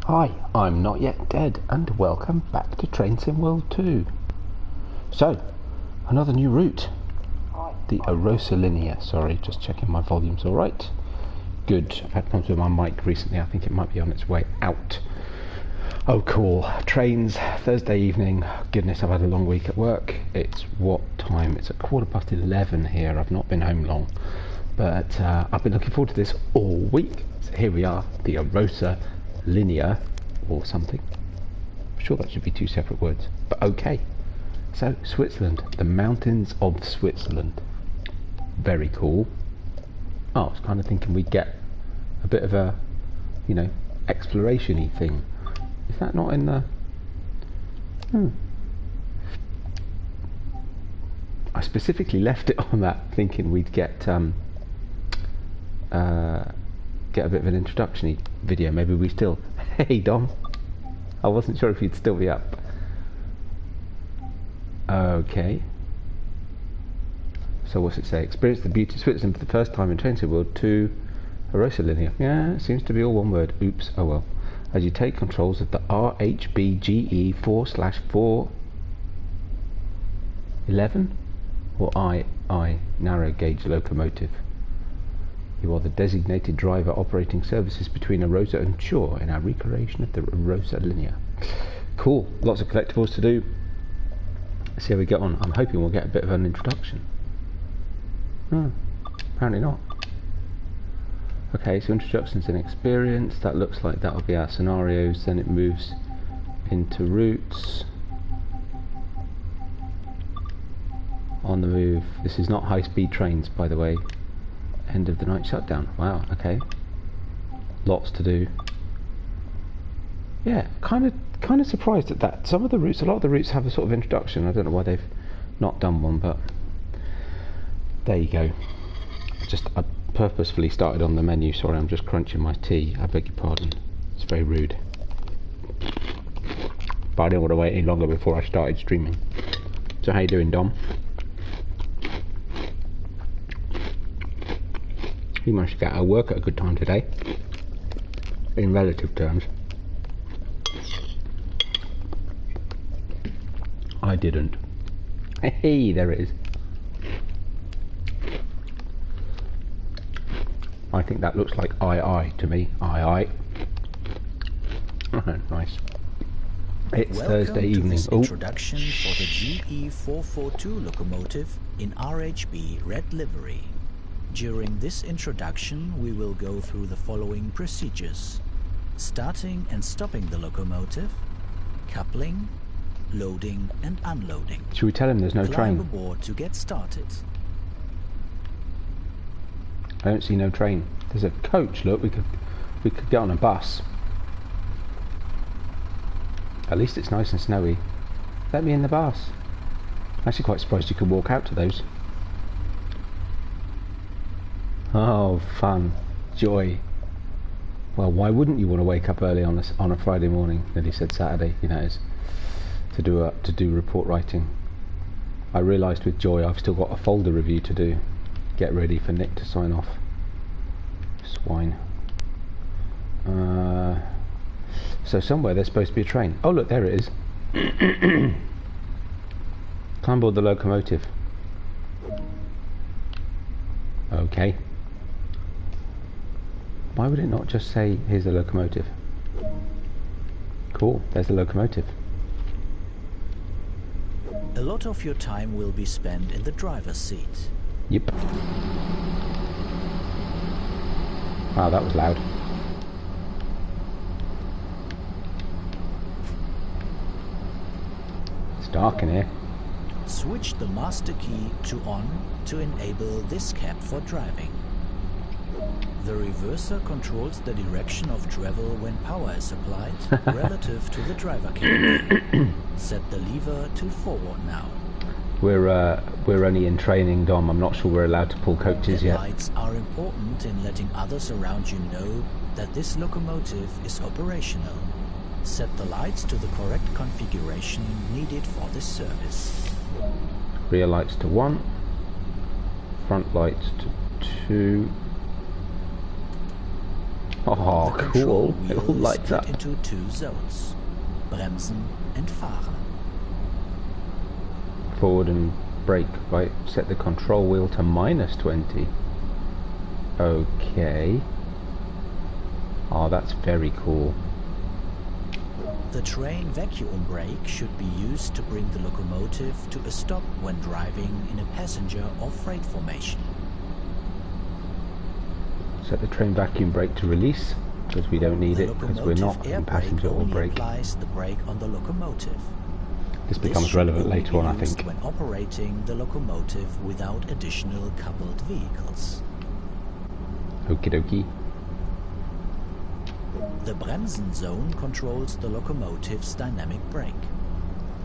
Hi, I'm Not Yet Dead, and welcome back to Train Sim World 2. So, another new route. The Arosa Linie. Sorry, just checking my volume's alright. Good. I've had problems with my mic recently. I think it might be on its way out. Oh, cool. Trains, Thursday evening. Goodness, I've had a long week at work. It's what time? It's at 11:15 here. I've not been home long. But I've been looking forward to this all week. So here we are, the Arosa Linie, or something. I'm sure that should be two separate words, but okay. So, Switzerland, the mountains of Switzerland. Very cool. Oh, I was kind of thinking we'd get a bit of a, you know, exploration-y thing. Is that not in the... I specifically left it on that, thinking we'd get a bit of an introduction-y video. Maybe we still... Hey, Dom. I wasn't sure if you'd still be up. Okay. So what's it say? Experience the beauty of Switzerland for the first time in Train Sim World 2. Arosa Linie. Yeah, it seems to be all one word. Oops. Oh well. As you take controls of the RHBGE 4/411 or I narrow gauge locomotive. You are the designated driver operating services between Arosa and Chur in our recreation of the Arosa Linie. Cool. Lots of collectibles to do. Let's see how we get on. I'm hoping we'll get a bit of an introduction. Apparently not. Okay, so introductions and experience. That looks like that'll be our scenarios. Then it moves into routes. On the move. This is not high-speed trains, by the way. End of the night shutdown. Wow, okay. Lots to do. Yeah, kind of surprised at that. Some of the routes, a lot of the routes have a sort of introduction. I don't know why they've not done one, but there you go. I purposefully started on the menu. Sorry, I'm just crunching my tea. I beg your pardon. It's very rude. But I didn't want to wait any longer before I started streaming. So how you doing, Dom? You managed to get out of work at a good time today, in relative terms. I didn't. Hey, there it is. I think that looks like I to me. I. Nice. It's Welcome Thursday evening. This introduction for the GE442 locomotive in RHB red livery. During this introduction, we will go through the following procedures: starting and stopping the locomotive, coupling, loading and unloading. Should we tell him there's no train? Climb aboard to get started. I don't see no train. There's a coach. Look, we could get on a bus. At least it's nice and snowy. Let me in the bus. I'm actually quite surprised you could walk out to those. Oh, fun, joy. Well, why wouldn't you want to wake up early on a Friday morning? Nearly said Saturday, you know, is to do report writing. I realised with joy I've still got a folder review to do. Get ready for Nick to sign off. Swine. So somewhere there's supposed to be a train. Oh look, there it is. Climb aboard the locomotive. Okay. Why would it not just say, here's the locomotive? Cool, there's the locomotive. A lot of your time will be spent in the driver's seat. Yep. Wow, that was loud. It's dark in here. Switch the master key to on to enable this cab for driving. The reverser controls the direction of travel when power is applied relative to the driver cabin. Set the lever to forward now. We're only in training, Dom. I'm not sure we're allowed to pull coaches yet. Lights are important in letting others around you know that this locomotive is operational. Set the lights to the correct configuration needed for this service. Rear lights to 1, front lights to 2, Oh, The control cool. It all wheel is lights split up. into two zones: Bremsen and Fahren. Forward and brake. Right, set the control wheel to -20. Okay. Oh, that's very cool. The train vacuum brake should be used to bring the locomotive to a stop when driving in a passenger or freight formation. Set the train vacuum brake to release, because we don't need The it, because we're not locomotive air in brake passenger or only brake. applies the brake on the locomotive. This This becomes should relevant only later be on, I used think. when operating the locomotive without additional coupled vehicles. Okie dokie. The Bremsen zone controls the locomotive's dynamic brake.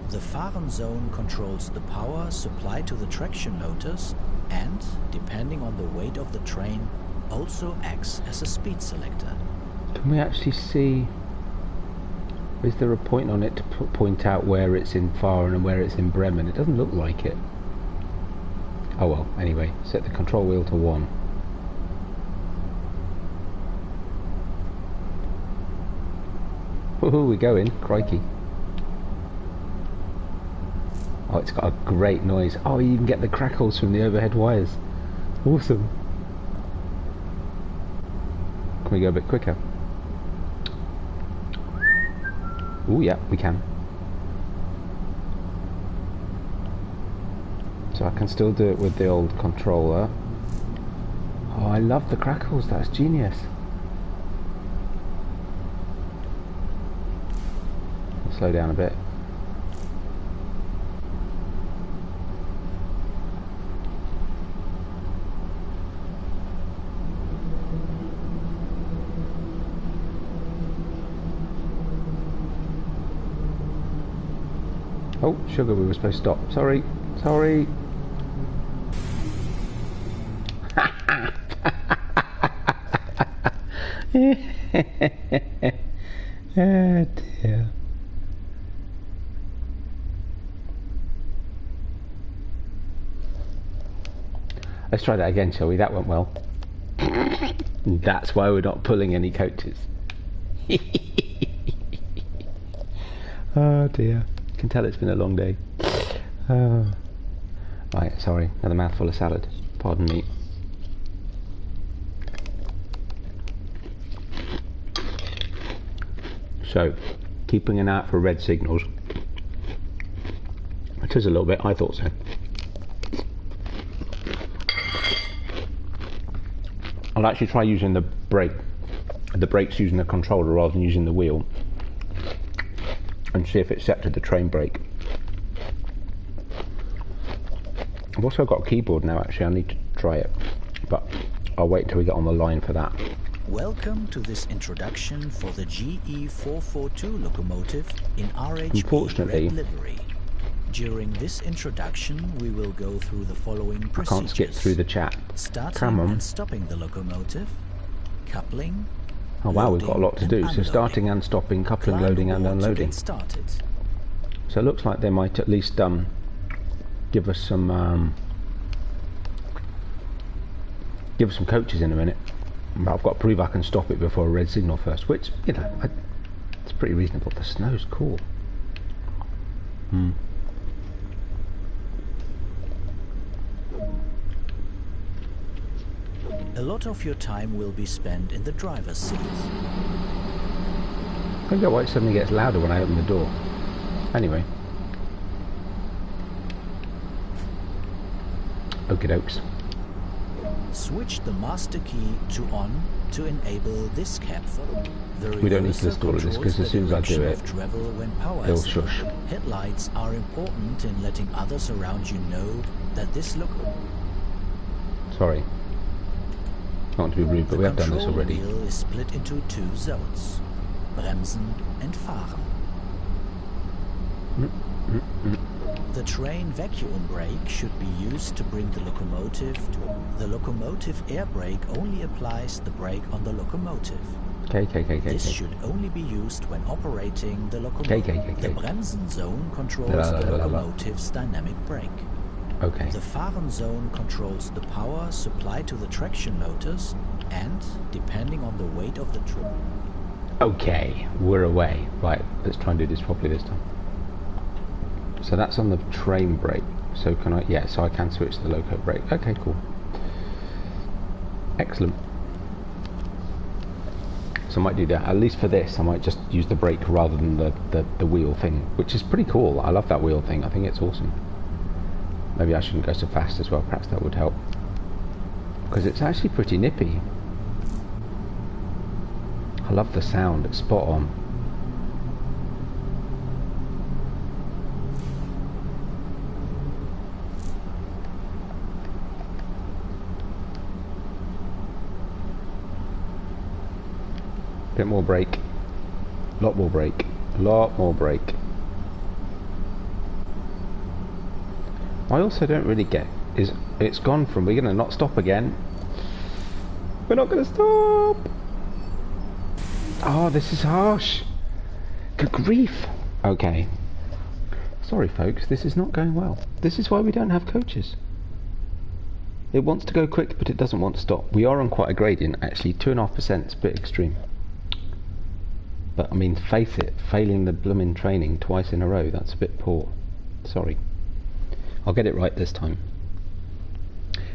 The Fahren zone controls the power supplied to the traction motors and, depending on the weight of the train, also acts as a speed selector. Can we actually see... Is there a point on it to point out where it's in Fahren and where it's in Bremen? It doesn't look like it. Oh well, anyway, set the control wheel to 1. Woohoo, we're going, crikey. Oh, it's got a great noise. Oh, you even get the crackles from the overhead wires. Awesome. Can we go a bit quicker? Oh yeah, we can. So I can still do it with the old controller. Oh, I love the crackles, that's genius. I'll slow down a bit. Oh, sugar, we were supposed to stop. Sorry, sorry. Oh dear. Let's try that again, shall we? That went well. That's why we're not pulling any coaches. Oh dear. Can tell it's been a long day. Right, sorry, another mouthful of salad. Pardon me. So, keeping an eye out for red signals. It is a little bit, I thought so. I'll actually try using the brake. The brake's using the controller rather than using the wheel. And see if it's set to the train brake. I've also got a keyboard now, actually. I need to try it, but I'll wait until we get on the line for that. Welcome to this introduction for the GE442 locomotive in RHB Unfortunately, red livery. During this introduction, we will go through the following I procedures. can't skip through the chat. Starting Come on. and stopping the locomotive, coupling. Oh wow, we've got a lot to do. So starting and stopping, coupling, loading and unloading. Started. So it looks like they might at least give us some coaches in a minute. But I've got to prove I can stop it before a red signal first, which, you know, it's pretty reasonable. The snow's cool. A lot of your time will be spent in the driver's seat. I don't get why it suddenly gets louder when I open the door. Anyway. Okie dokes. Switch the master key to on to enable this cab. We don't need to list all of this because as soon as I do it, it'll shush. Headlights are important in letting others around you know that this Sorry. Not to be rude, but we have done this already. The control wheel is split into two zones: Bremsen and Fahren. The train vacuum brake should be used to bring the locomotive to... The locomotive air brake only applies the brake on the locomotive. This should only be used when operating the locomotive. The Bremsen zone controls the locomotive's dynamic brake. Okay. The Fahren zone controls the power supplied to the traction motors and, depending on the weight of the truck. Okay, we're away. Right, let's try and do this properly this time. So that's on the train brake. So can I, yeah, so I can switch to the loco brake. Okay, cool. Excellent. So I might do that, at least for this, I might just use the brake rather than the wheel thing, which is pretty cool. I love that wheel thing, I think it's awesome. Maybe I shouldn't go so fast as well, perhaps that would help. Because it's actually pretty nippy. I love the sound, it's spot on. Bit more brake, lot more brake, lot more brake. I also don't really get is it's gone from we're gonna not stop again. We're not gonna stop. Oh, this is harsh. Good grief. Okay. Sorry folks, this is not going well. This is why we don't have coaches. It wants to go quick but it doesn't want to stop. We are on quite a gradient actually, 2.5% is a bit extreme. But I mean, face it, failing the blooming training twice in a row, that's a bit poor. Sorry. I'll get it right this time.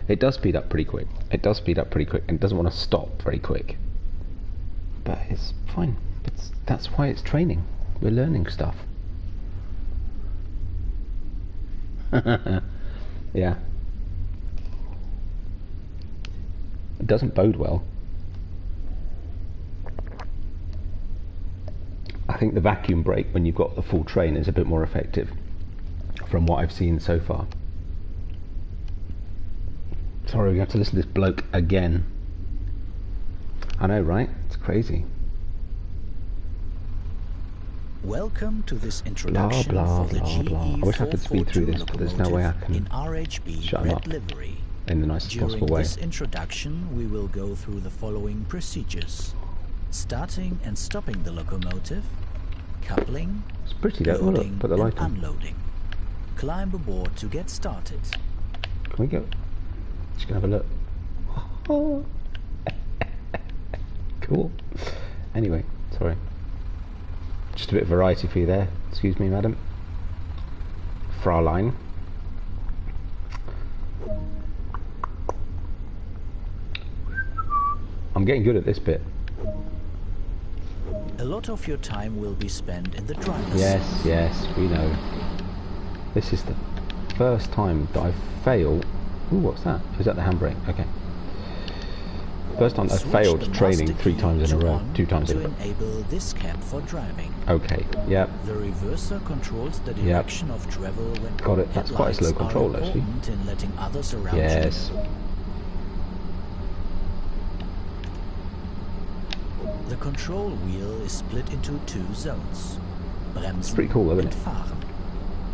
It does speed up pretty quick. It does speed up pretty quick and it doesn't want to stop very quick. But it's fine. That's why it's training. We're learning stuff. Yeah. It doesn't bode well. I think the vacuum brake when you've got the full train is a bit more effective from what I've seen so far. Sorry, we have to listen to this bloke again. I know, right? It's crazy. Welcome to this introduction for the I wish I could speed through this, but there's no way I can in RHB shut him up livery. in the nicest possible way. During this introduction, we will go through the following procedures: starting and stopping the locomotive, coupling, It's pretty though. Oh, loading look, put the light and on. unloading. Climb aboard to get started. Can we go? Just gonna have a look. Oh. Cool. Anyway, sorry. Just a bit of variety for you there. Excuse me, madam. Fraulein. I'm getting good at this bit. A lot of your time will be spent in the driver's Yes, seat. yes, we know. This is the first time that I've failed. Ooh, what's that? Is that the handbrake? Okay. First time I've Switch failed the training master 3 key times in a to row. on 2 times in a to row. enable this cab for driving. Okay, yep. The reverser controls the direction of travel when Got it. That's quite a slow headlights control, are actually. important in letting others around Yes. you. The control wheel is split into 2 zones. Bremsen pretty cool, isn't and it? Fahren.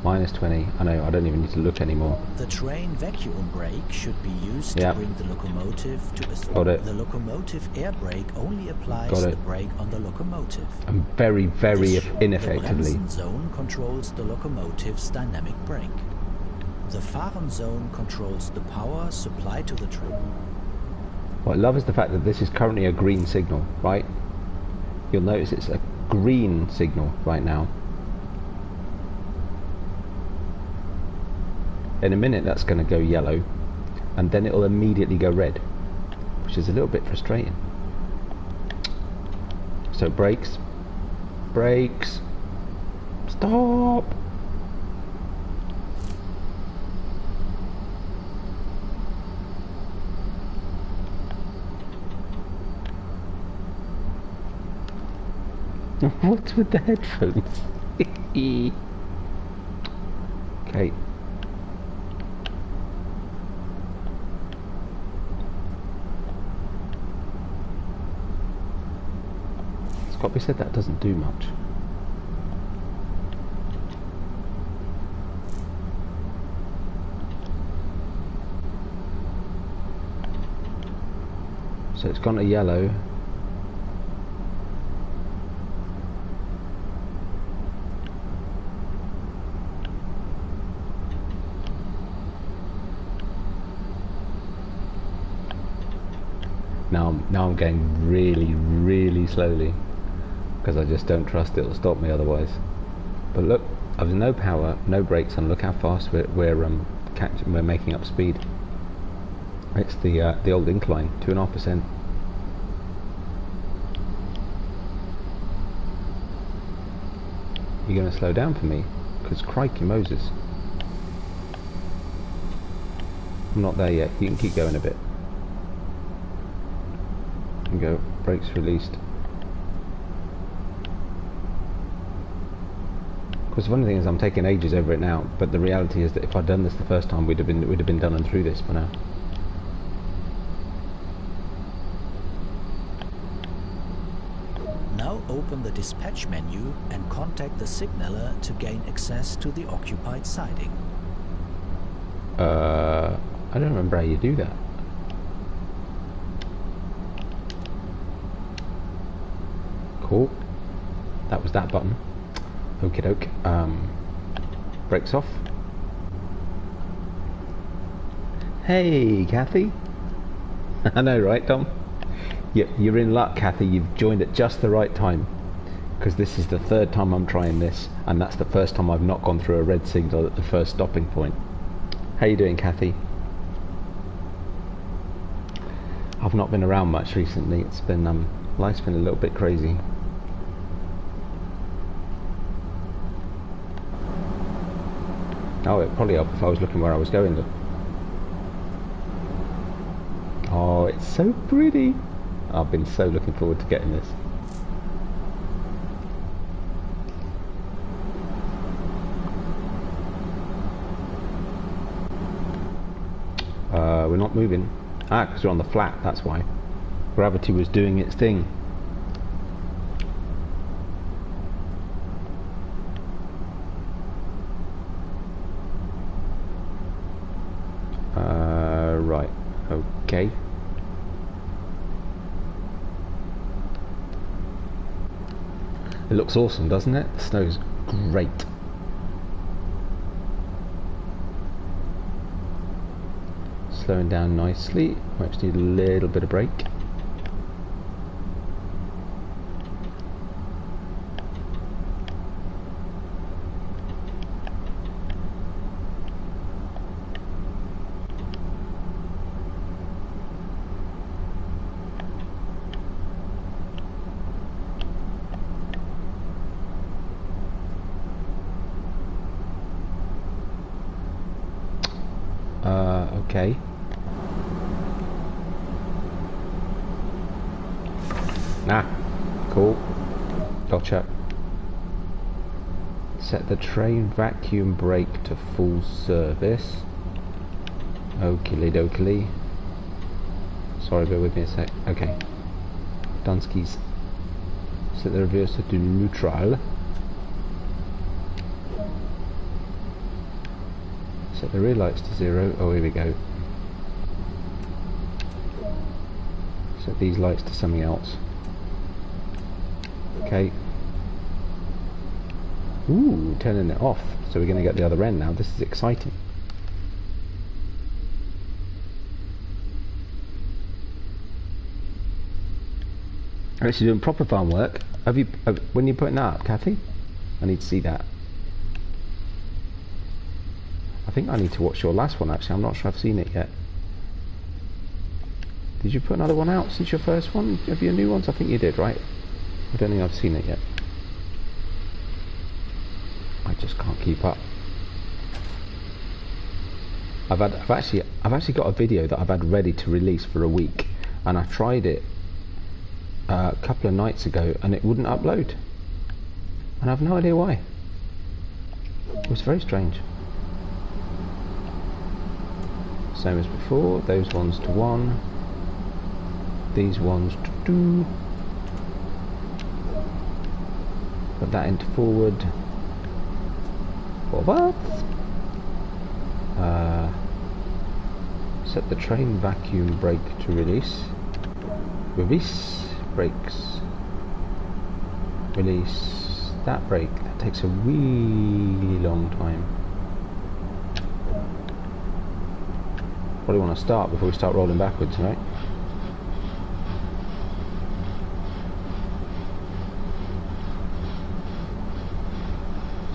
Minus 20. I know, I don't even need to look anymore. The train vacuum brake should be used Yeah. to bring the locomotive to a stop. Got it. The locomotive air brake only applies Got it. the brake on the locomotive. And very, very ineffectively. The Bremsen zone controls the locomotive's dynamic brake. The Fahren zone controls the power supplied to the train. What I love is the fact that this is currently a green signal, right? You'll notice it's a green signal right now. In a minute that's going to go yellow and then it'll immediately go red, which is a little bit frustrating. So brakes, brakes, stop. What's with the headphones? Okay. It's got to be said that doesn't do much. So it's gone to yellow. Now I'm going really, really slowly because I just don't trust it'll stop me otherwise. But look, there's no power, no brakes, and look how fast we're making up speed. It's the old incline, 2.5%. You're going to slow down for me? Because crikey Moses. I'm not there yet. You can keep going a bit. And go. Brakes released. Because one of the things, I'm taking ages over it now, but the reality is that if I'd done this the first time, we'd have been done and through this by now. Now open the dispatch menu and contact the signaller to gain access to the occupied siding. I don't remember how you do that. Cool. That was that button. Okie doke. Brakes off. Hey, Kathy. I know, right, Tom? You're in luck, Kathy. You've joined at just the right time. Because this is the third time I'm trying this, and that's the first time I've not gone through a red signal at the first stopping point. How you doing, Kathy? I've not been around much recently. It's been life's been a little bit crazy. Oh, it'd probably help if I was looking where I was going. Look. Oh, it's so pretty. I've been so looking forward to getting this. We're not moving. Ah, because we're on the flat, that's why. Gravity was doing its thing. Right, okay. It looks awesome, doesn't it? The snow's great. Slowing down nicely. Might just need a little bit of brake. Okay. Nah, cool. Gotcha. Set the train vacuum brake to full service. Okie dokie. Sorry, bear with me a sec. Okay. Dunskies. Set the reverser to neutral. Set the rear lights to 0. Oh, here we go. Set these lights to something else. Okay. Ooh, turning it off. So we're going to get the other end now. This is exciting. Actually doing proper farm work. Have you? When you're putting that up, Kathy? I need to see that. I think I need to watch your last one. Actually, I'm not sure I've seen it yet. Did you put another one out since your first one? Have you new ones? I think you did, right? I don't think I've seen it yet. I just can't keep up. I've actually got a video that I've had ready to release for a week, and I tried it a couple of nights ago, and it wouldn't upload, and I have no idea why. It was very strange. Same as before. Those ones to 1. These ones to 2. Put that into forward. Forward. Set the train vacuum brake to release. Release. Brakes. Release. That brake. That takes a really long time. Probably want to start before we start rolling backwards, right?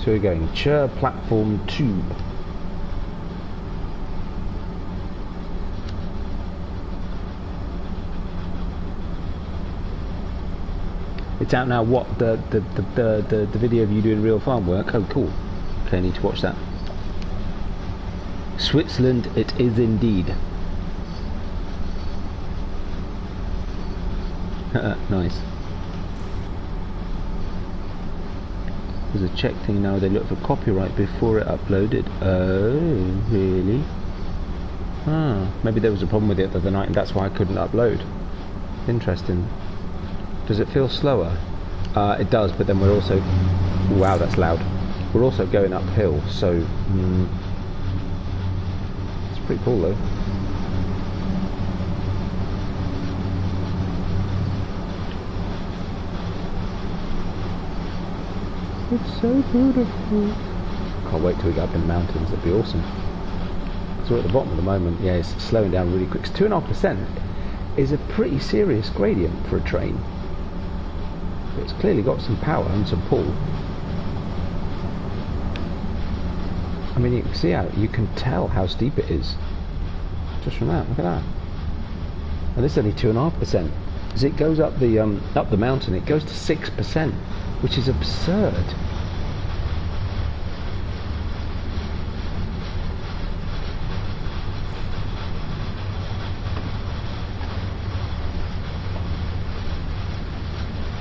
So we're going Chur Platform 2. It's out now. What, the video of you doing real farm work? Oh, cool. Okay, I need to watch that. Switzerland it is indeed. Nice. There's a check thing now. They look for copyright before it uploaded. Oh, really? Ah, maybe there was a problem with it the other night and that's why I couldn't upload. Interesting. Does it feel slower? It does, but then we're also... Wow, that's loud. We're also going uphill, so... it's pretty cool, though. It's so beautiful. Can't wait till we get up in the mountains. That'd be awesome. So we're at the bottom at the moment. Yeah, it's slowing down really quick. 2.5% is a pretty serious gradient for a train. It's clearly got some power and some pull. I mean, you can see how you can tell how steep it is just from that. Look at that. And this is only 2.5%. As it goes up the mountain, it goes to 6%, which is absurd.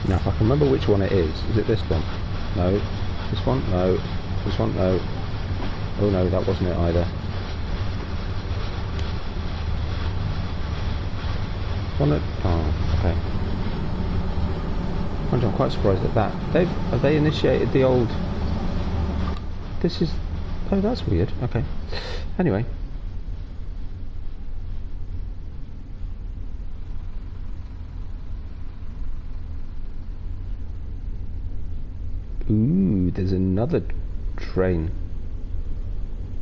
Now, if I can remember which one it is it this one? No. This one? No. This one? No. Oh no, that wasn't it either. One at... Oh, okay. I'm quite surprised at that. Have they initiated the old... This is... Oh, that's weird. Okay. Anyway. Ooh, there's another train.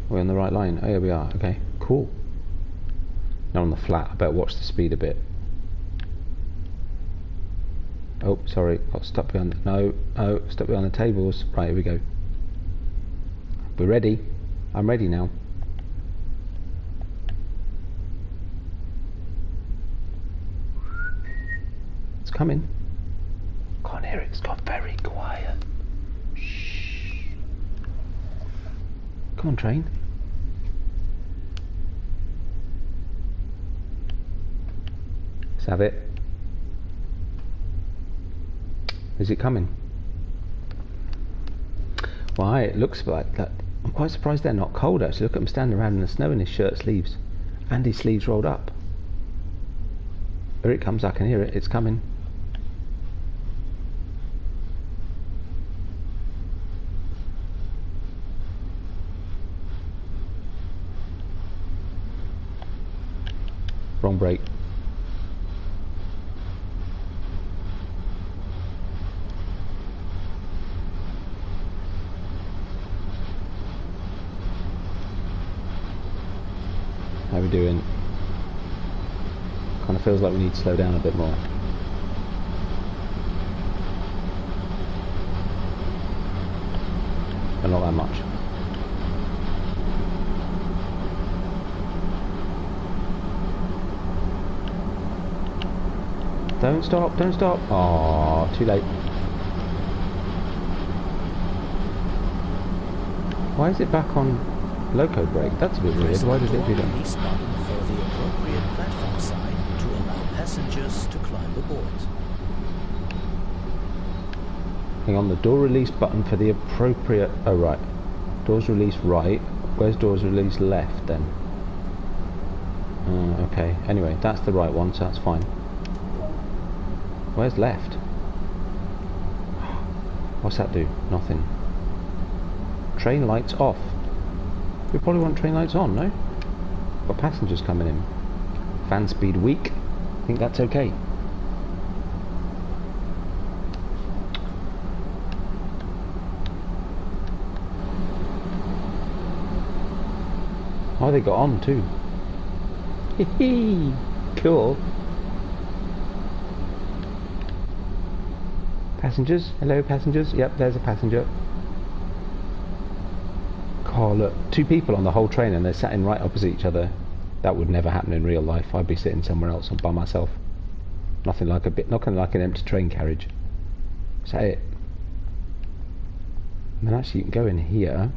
We're on the right line. Oh, here we are. Okay, cool. Now on the flat. I better watch the speed a bit. Oh, sorry. Got stuck behind the... No. Oh, stuck behind the tables. Right, here we go. We're ready. I'm ready now. It's coming. Can't hear it. It's got very quiet. Shh. Come on, train. Let's have it. Is it coming? Why, it looks like that. I'm quite surprised they're not cold actually. Look at him standing around in the snow in his shirt sleeves. And his sleeves rolled up. Here it comes, I can hear it. It's coming. Wrong brake. How are we doing? Kind of feels like we need to slow down a bit more. But not that much. Don't stop, don't stop. Oh, too late. Why is it back on loco brake? That's a bit weird. Why did it do that? Release button for the appropriate platform side to allow passengers to climb aboard. Hang on, the door release button for the appropriate... Oh, right. Doors release right. Where's doors release left, then? Okay. Anyway, that's the right one, so that's fine. Where's left? What's that do? Nothing. Train lights off. We probably want train lights on, no? Got passengers coming in. Fan speed weak. I think that's okay. Oh, they got on too. Hee. Cool. Passengers? Hello, passengers? Yep, there's a passenger. Oh look, two people on the whole train and they're sat in right opposite each other. That would never happen in real life. I'd be sitting somewhere else by myself. Nothing like an empty train carriage. Say it. And then actually you can go in here.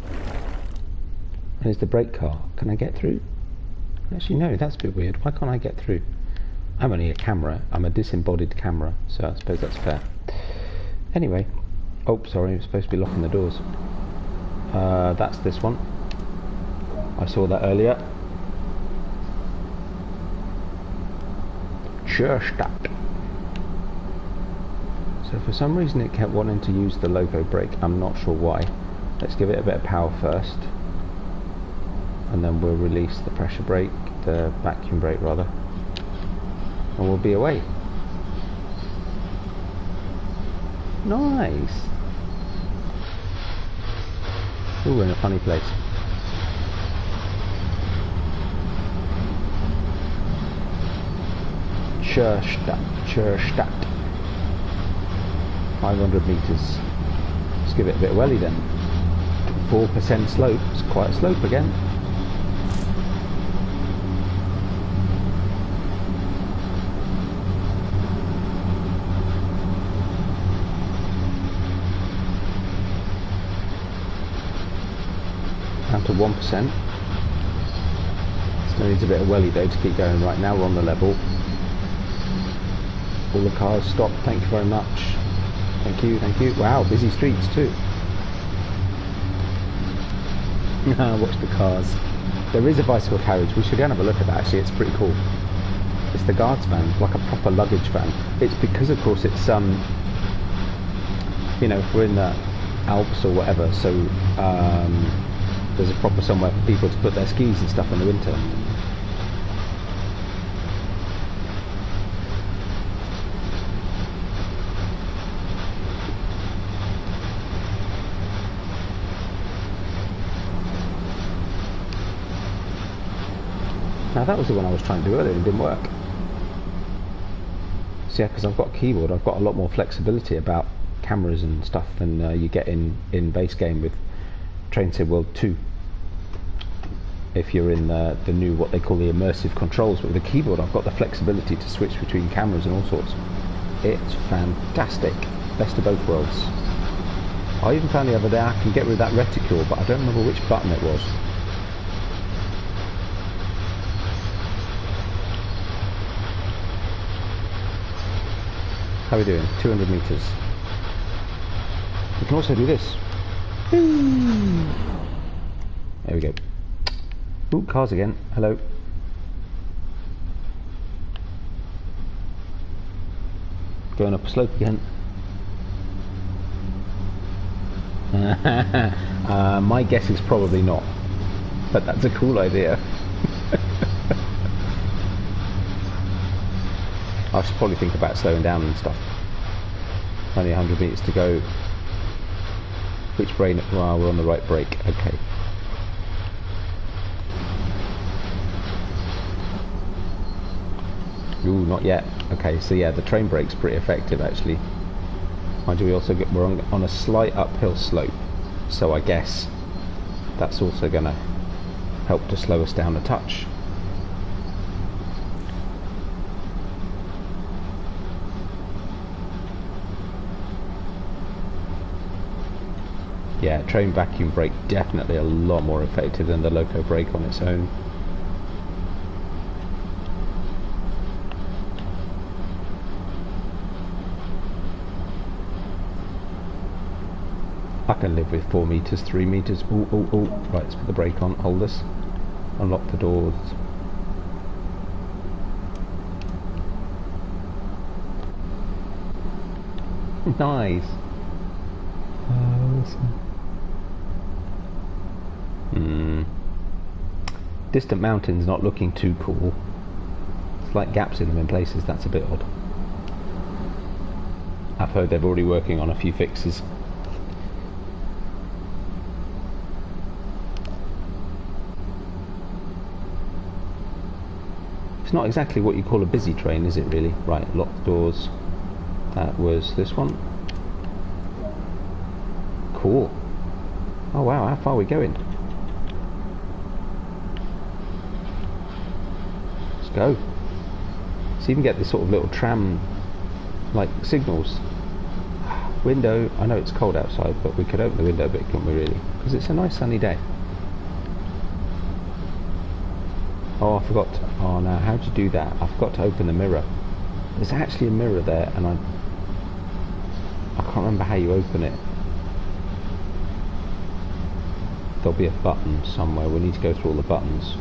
And there's the brake car. Can I get through? Actually no, that's a bit weird. Why can't I get through? I'm only a camera. I'm a disembodied camera, so I suppose that's fair. Anyway. Oh, sorry, I'm supposed to be locking the doors. That's this one. I saw that earlier. Sure-stadt. So for some reason it kept wanting to use the loco brake. I'm not sure why. Let's give it a bit of power first. And then we'll release the pressure brake, the vacuum brake rather. And we'll be away. Nice. Ooh, we're in a funny place. Sure-stadt. 500 meters. Let's give it a bit of welly then. 4% slope. It's quite a slope again. Down to 1%. Still needs a bit of welly though to keep going. Right now we're on the level. All the cars stop. Thank you very much. Thank you, thank you. Wow, busy streets too. Watch the cars. There is a bicycle carriage. We should go and have a look at that. Actually, it's pretty cool. It's the guards van, like a proper luggage van. It's because, of course, it's you know, we're in the Alps or whatever, so there's a proper somewhere for people to put their skis and stuff in the winter. Now that was the one I was trying to do earlier and it didn't work. So yeah, because I've got a keyboard, I've got a lot more flexibility about cameras and stuff than you get in base game with Train Sim World 2. If you're in the new, what they call the immersive controls, but with the keyboard I've got the flexibility to switch between cameras and all sorts. It's fantastic. Best of both worlds. I even found the other day I can get rid of that reticule, but I don't remember which button it was. How are we doing? 200 meters. We can also do this. There we go. Ooh, cars again. Hello. Going up a slope again. My guess is probably not. But that's a cool idea. I should probably think about slowing down and stuff. Only 100 meters to go. Which brake? Well, we're on the right brake. Okay. Ooh, not yet. Okay, so yeah, the train brake's pretty effective actually. Mind you, we're on a slight uphill slope, so I guess that's also going to help to slow us down a touch. Yeah, train vacuum brake definitely a lot more effective than the loco brake on its own. I can live with 4 meters, 3 meters. Ooh, ooh, ooh. Right, let's put the brake on. Hold us. Unlock the doors. Nice. Distant mountains not looking too cool. Slight gaps in them in places, that's a bit odd. I've heard they're already working on a few fixes. It's not exactly what you call a busy train, is it really? Right, lock the doors. That was this one. Cool. Oh wow, how far are we going? Let's go. So you can get this sort of little tram like signals. Window, I know it's cold outside, but we could open the window a bit, couldn't we really? Because it's a nice sunny day. Oh, I forgot. Oh no, how'd you do that? I forgot to open the mirror. There's actually a mirror there, and I can't remember how you open it. There'll be a button somewhere. We need to go through all the buttons.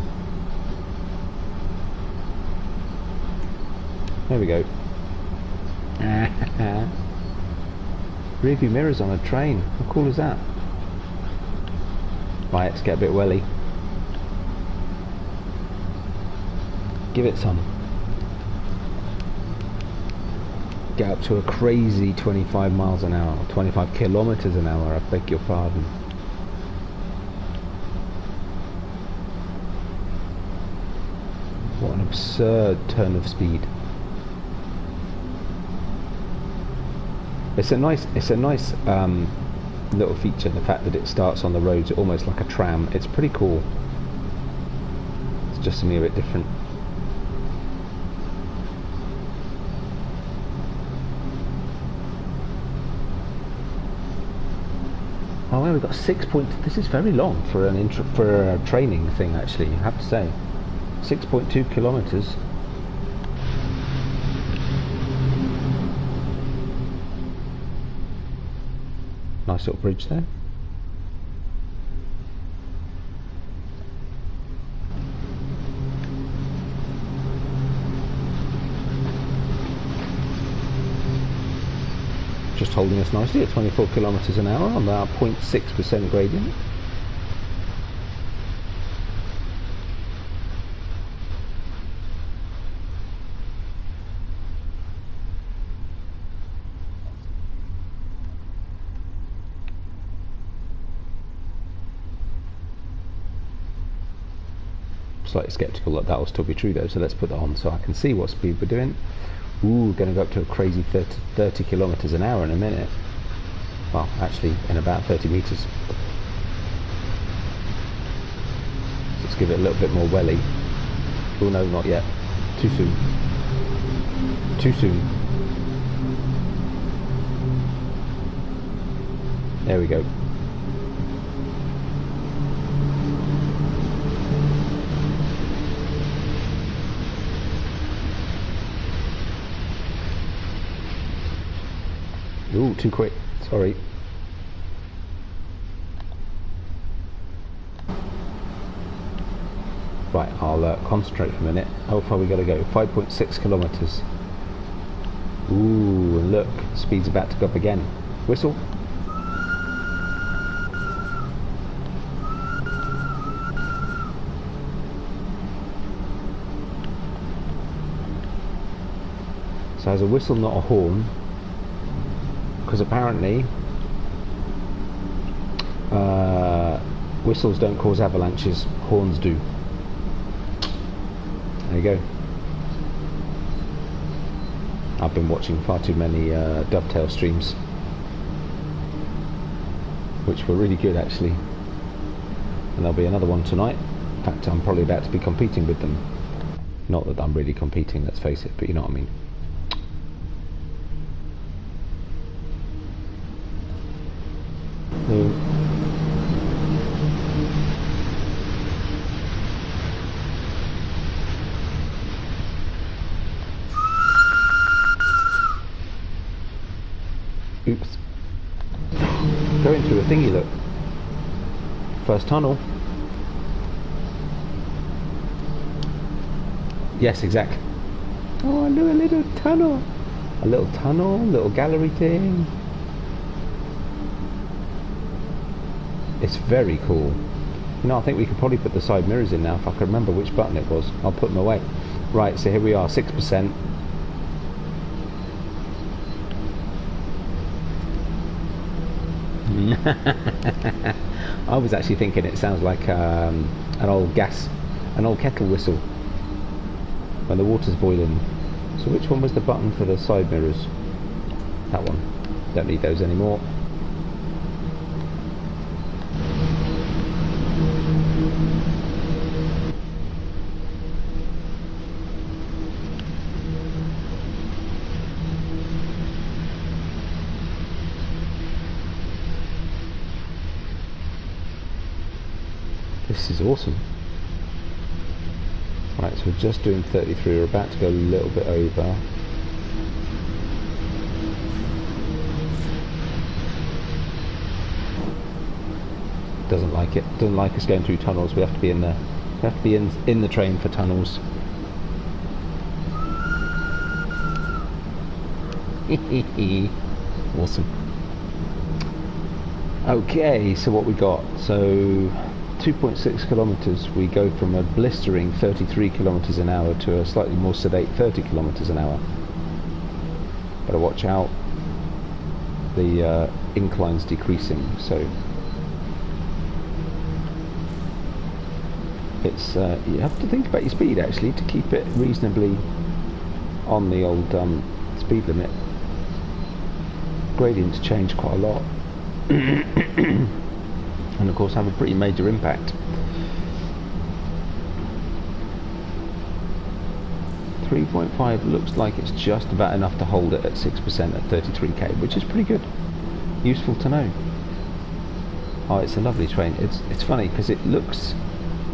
There we go. Rearview mirrors on a train. How cool is that? Right, let's get a bit welly. Give it some. Get up to a crazy 25 miles an hour, or 25 kilometers an hour, I beg your pardon. What an absurd turn of speed. It's a nice little feature, the fact that it starts on the roads almost like a tram. It's pretty cool. It's just something a bit different. Oh well, we've got 6 points. This is very long for an for a training thing, actually, I have to say. 6.2 kilometers. Nice little bridge there. Just holding us nicely at 24 kilometers an hour on our 0.6% gradient. Slightly skeptical that that will still be true though, so let's put that on so I can see what speed we're doing. Ooh, going to go up to a crazy 30 kilometers an hour in a minute. Well, actually in about 30 meters. Let's give it a little bit more welly. Oh no, not yet. Too soon. Too soon. There we go. Ooh, too quick. Sorry. Right, I'll concentrate for a minute. How far we got to go? 5.6 kilometers. Ooh, and look, speed's about to go up again. Whistle. So as a whistle, not a horn. Because apparently whistles don't cause avalanches, horns do. There you go. I've been watching far too many dovetail streams, which were really good actually, and there'll be another one tonight. In fact, I'm probably about to be competing with them. Not that I'm really competing, let's face it, but you know what I mean. Oops. Going through a thingy, look. First tunnel. Yes, exactly. Oh, look, a little tunnel. A little tunnel, little gallery thing. It's very cool. You know, I think we could probably put the side mirrors in now if I could remember which button it was. I'll put them away. Right, so here we are, 6%. I was actually thinking it sounds like an old kettle whistle when the water's boiling. So which one was the button for the side mirrors? That one. Don't need those anymore. This is awesome. Right, so we're just doing 33. We're about to go a little bit over. Doesn't like it. Doesn't like us going through tunnels. We have to be in there. We have to be in the train for tunnels. Awesome. Okay, so what we got? So 2.6 kilometers. We go from a blistering 33 kilometers an hour to a slightly more sedate 30 kilometers an hour. Better watch out. The incline's decreasing, so it's you have to think about your speed actually to keep it reasonably on the old speed limit. Gradients change quite a lot. And of course have a pretty major impact. 3.5 looks like it's just about enough to hold it at 6% at 33k, which is pretty good. Useful to know. Oh, it's a lovely train. It's funny because it looks,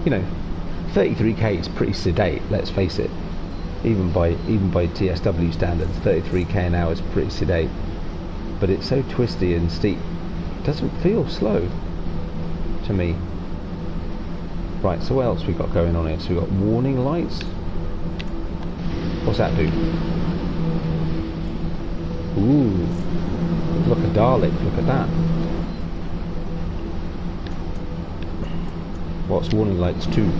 you know, 33k is pretty sedate, let's face it. Even by TSW standards, 33k an hour is pretty sedate. But it's so twisty and steep. It doesn't feel slow to me. Right, so what else we got going on here? So we got warning lights. What's that do? Ooh, look a Dalek, look at that. What's warning lights too?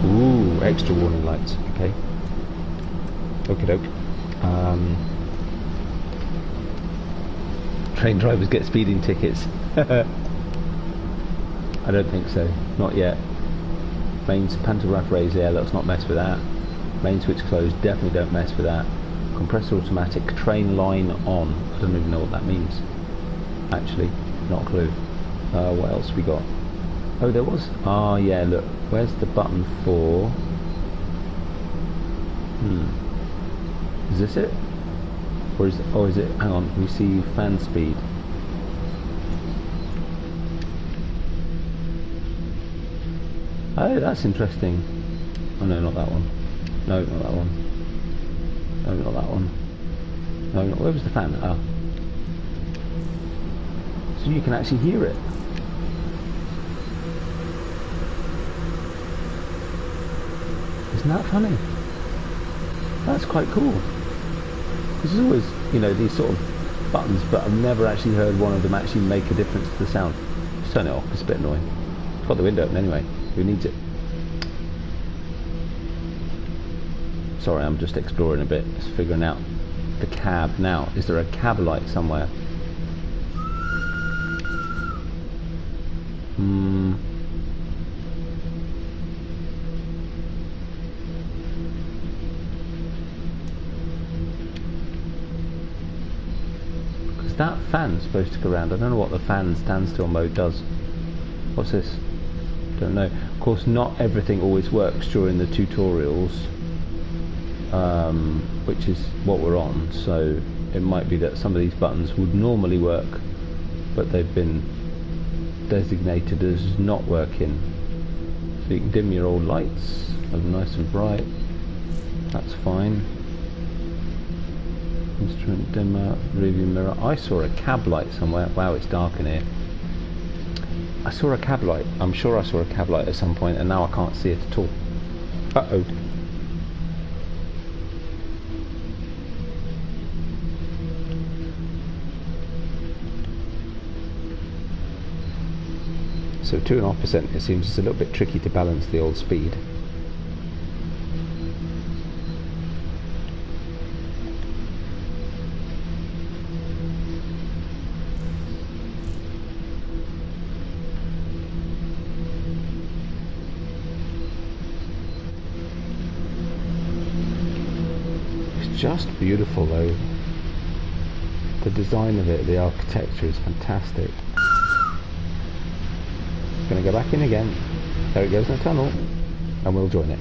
Ooh, extra warning lights, okay. Okie doke. Train drivers get speeding tickets. I don't think so, not yet. Mains pantograph raise, yeah, let's not mess with that. Main switch closed, definitely don't mess with that. Compressor automatic, train line on. I don't even know what that means. Actually, not a clue. What else we got? Oh, there was. Ah, yeah, look. Where's the button for? Is this it? Or is it? Oh, is it? Hang on. We see fan speed. Oh, that's interesting. Oh no, not that one. No, not that one. No, not that one. No, not, where was the fan? Ah. So you can actually hear it. Isn't that funny? That's quite cool. There's always, you know, these sort of buttons, but I've never actually heard one of them actually make a difference to the sound. Just turn it off, it's a bit annoying. It's got the window open anyway. Who needs it? Sorry, I'm just exploring a bit, just figuring out the cab. Now, is there a cab light somewhere? Because that fan's supposed to go around. I don't know what the fan standstill mode does. What's this? Don't know. Of course, not everything always works during the tutorials, which is what we're on, so it might be that some of these buttons would normally work, but they've been designated as not working. So you can dim your old lights, have them nice and bright, that's fine. Instrument dimmer, rearview mirror. I saw a cab light somewhere. Wow, it's dark in here. I saw a cab light. I'm sure I saw a cab light at some point, and now I can't see it at all. Uh-oh. So 2.5%, it seems it's a little bit tricky to balance the old speed. Just beautiful though. The design of it, the architecture is fantastic. Gonna go back in again. There it goes in the tunnel, and we'll join it.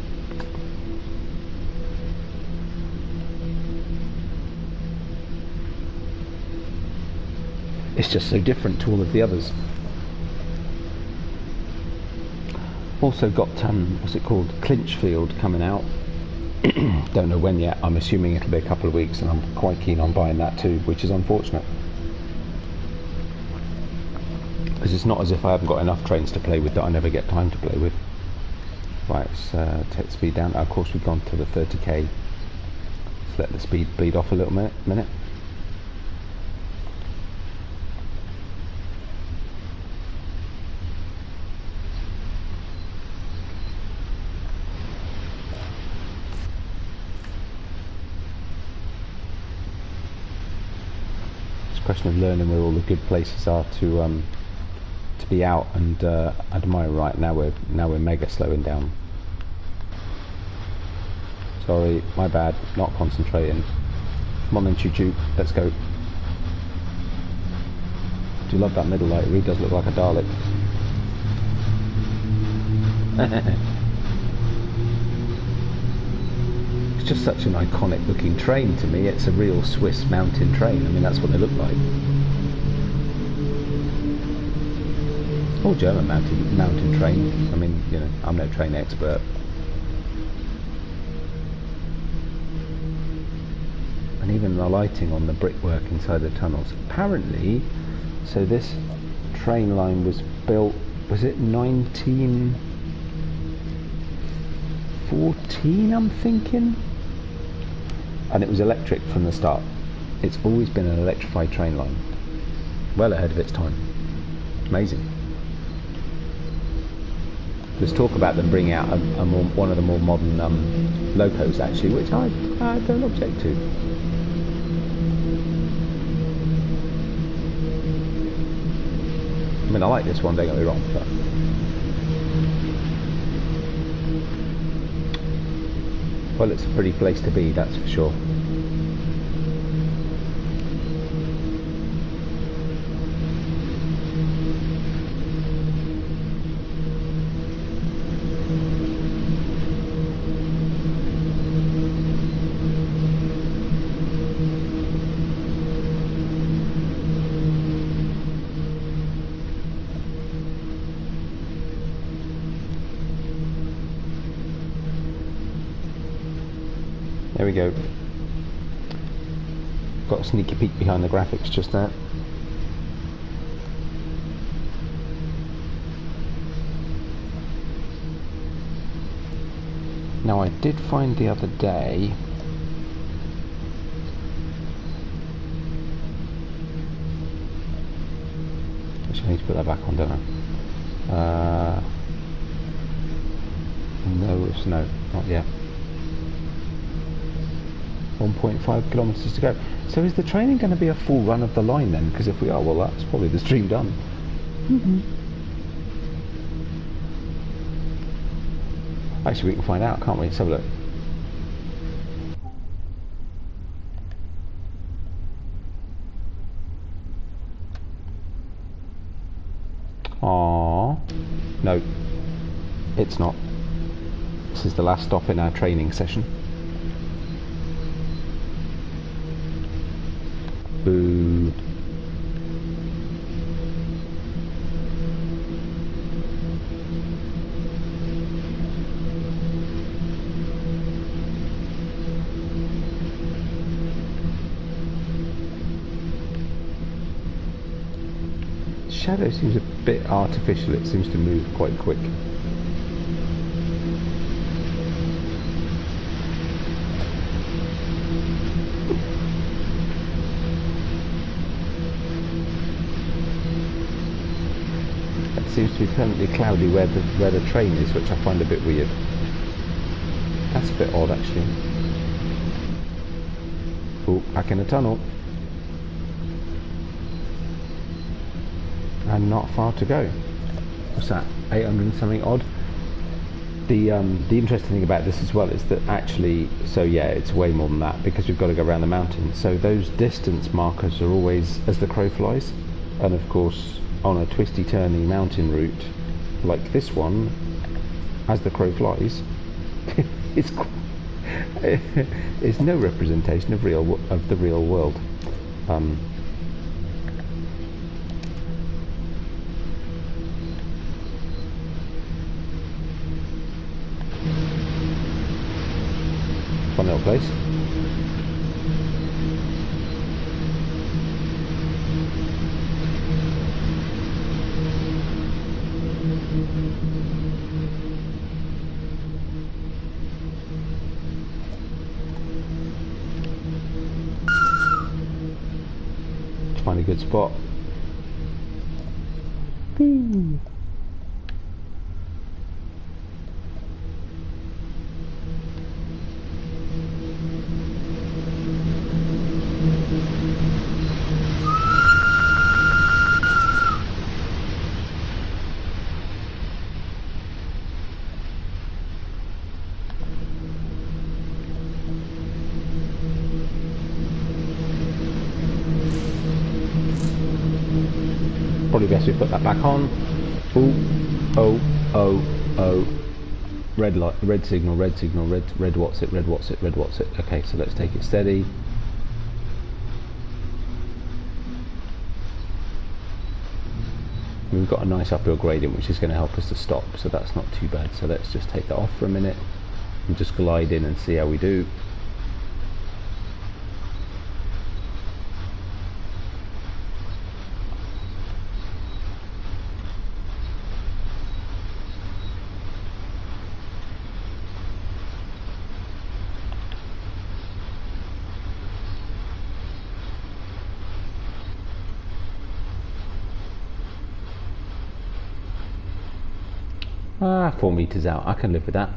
It's just so different to all of the others. Also got what's it called, Clinchfield coming out. Don't know when yet. I'm assuming it'll be a couple of weeks, and I'm quite keen on buying that too, which is unfortunate, because it's not as if I haven't got enough trains to play with that I never get time to play with. Right, let's take the speed down. Of course, we've gone to the 30k. Let's let the speed bleed off a little minute. Question of learning where all the good places are to be out and admire. Right, now we're mega slowing down. Sorry, my bad, not concentrating. Come on then, choo-choo, let's go. Do you love that middle light? It really does look like a Dalek. It's just such an iconic looking train to me. It's a real Swiss mountain train. I mean, that's what they look like. Or German mountain train. I mean, you know, I'm no train expert. And even the lighting on the brickwork inside the tunnels. Apparently, so this train line was built, was it 1914, I'm thinking? And it was electric from the start. It's always been an electrified train line. Well ahead of its time. Amazing. There's talk about them bringing out one of the more modern locos, actually, which I don't object to. I mean, I like this one, don't get me wrong, but well, it's a pretty place to be, that's for sure. There we go. Got a sneaky peek behind the graphics just there. Now I did find the other day actually I need to put that back on, don't I? No, not yet. 1.5 kilometres to go. So is the training going to be a full run of the line then? Because if we are, well, that's probably the stream done. Actually, we can find out, can't we? Let's have a look. Aww. No, it's not. This is the last stop in our training session. Boo. Shadow seems a bit artificial, it seems to move quite quick. Seems to be permanently cloudy where the train is, which I find a bit weird. That's a bit odd, actually. Oh, back in the tunnel. And not far to go. What's that? 800 and something odd. The interesting thing about this as well is that actually, so yeah, it's way more than that because we've got to go around the mountain. So those distance markers are always as the crow flies, and of course on a twisty turny mountain route like this one, as the crow flies, it's no representation of the real world. wrong place. Find a good spot. Woo. Probably best we put that back on. Ooh, oh, oh, oh. Red light, red signal, red signal, red what's it, red what's it, red what's it. Okay, so let's take it steady. We've got a nice uphill gradient which is going to help us to stop, so that's not too bad. So let's just take that off for a minute and just glide in and see how we do. Ah, 4 meters out, I can live with that.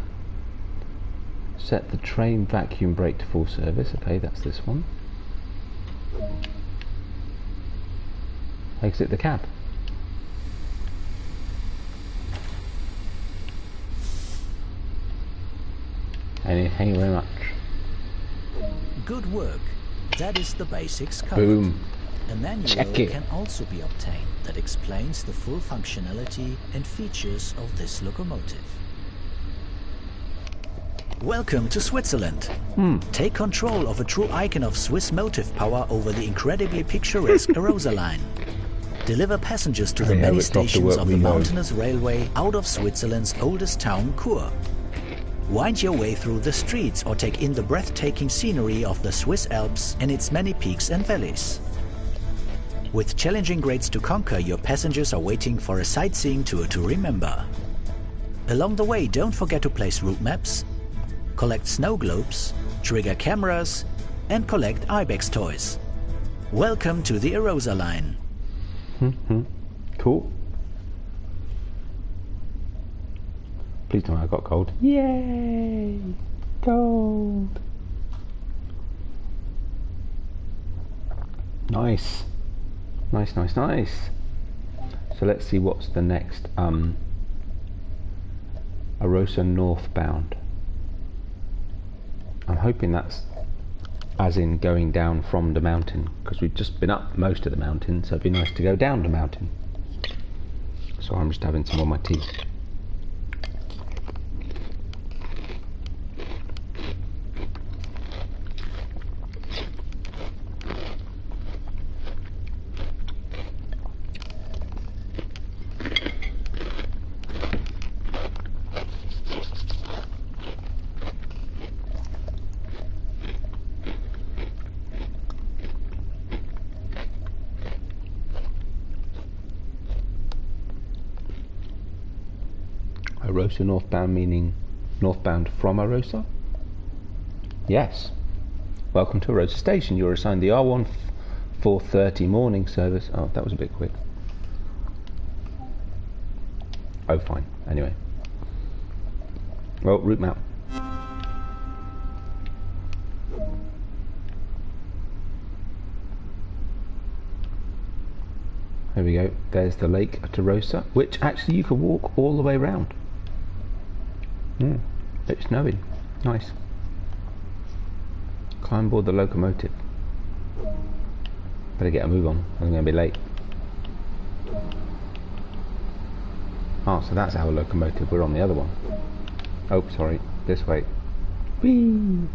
Set the train vacuum brake to full service. Okay, that's this one. Exit the cab. And thank you very much. Good work. That is the basics covered. Boom. A manual can also be obtained that explains the full functionality and features of this locomotive. Welcome to Switzerland. Take control of a true icon of Swiss motive power over the incredibly picturesque Arosa Line. Deliver passengers to the many stations of the mountainous railway out of Switzerland's oldest town, Chur. Wind your way through the streets or take in the breathtaking scenery of the Swiss Alps and its many peaks and valleys. With challenging grades to conquer, your passengers are waiting for a sightseeing tour to remember. Along the way, don't forget to place route maps, collect snow globes, trigger cameras, and collect ibex toys. Welcome to the Arosa Line. Cool. Please tell me I got cold. Yay! Cold! Nice. Nice, nice, nice. So let's see what's the next. Arosa Northbound. I'm hoping that's as in going down from the mountain, because we've just been up most of the mountain, so it'd be nice to go down the mountain. So I'm just having some on my tea. Arosa Northbound meaning northbound from Arosa? Yes. Welcome to Arosa Station. You're assigned the R1 4:30 morning service. Oh, that was a bit quick. Oh, fine. Anyway. Well, route map. There we go. There's the lake at Arosa, which actually you can walk all the way around. It's snowing. Nice. Climb aboard the locomotive. Better get a move on. I'm going to be late. Oh, so that's our locomotive. We're on the other one. Oh, sorry. This way. Whee!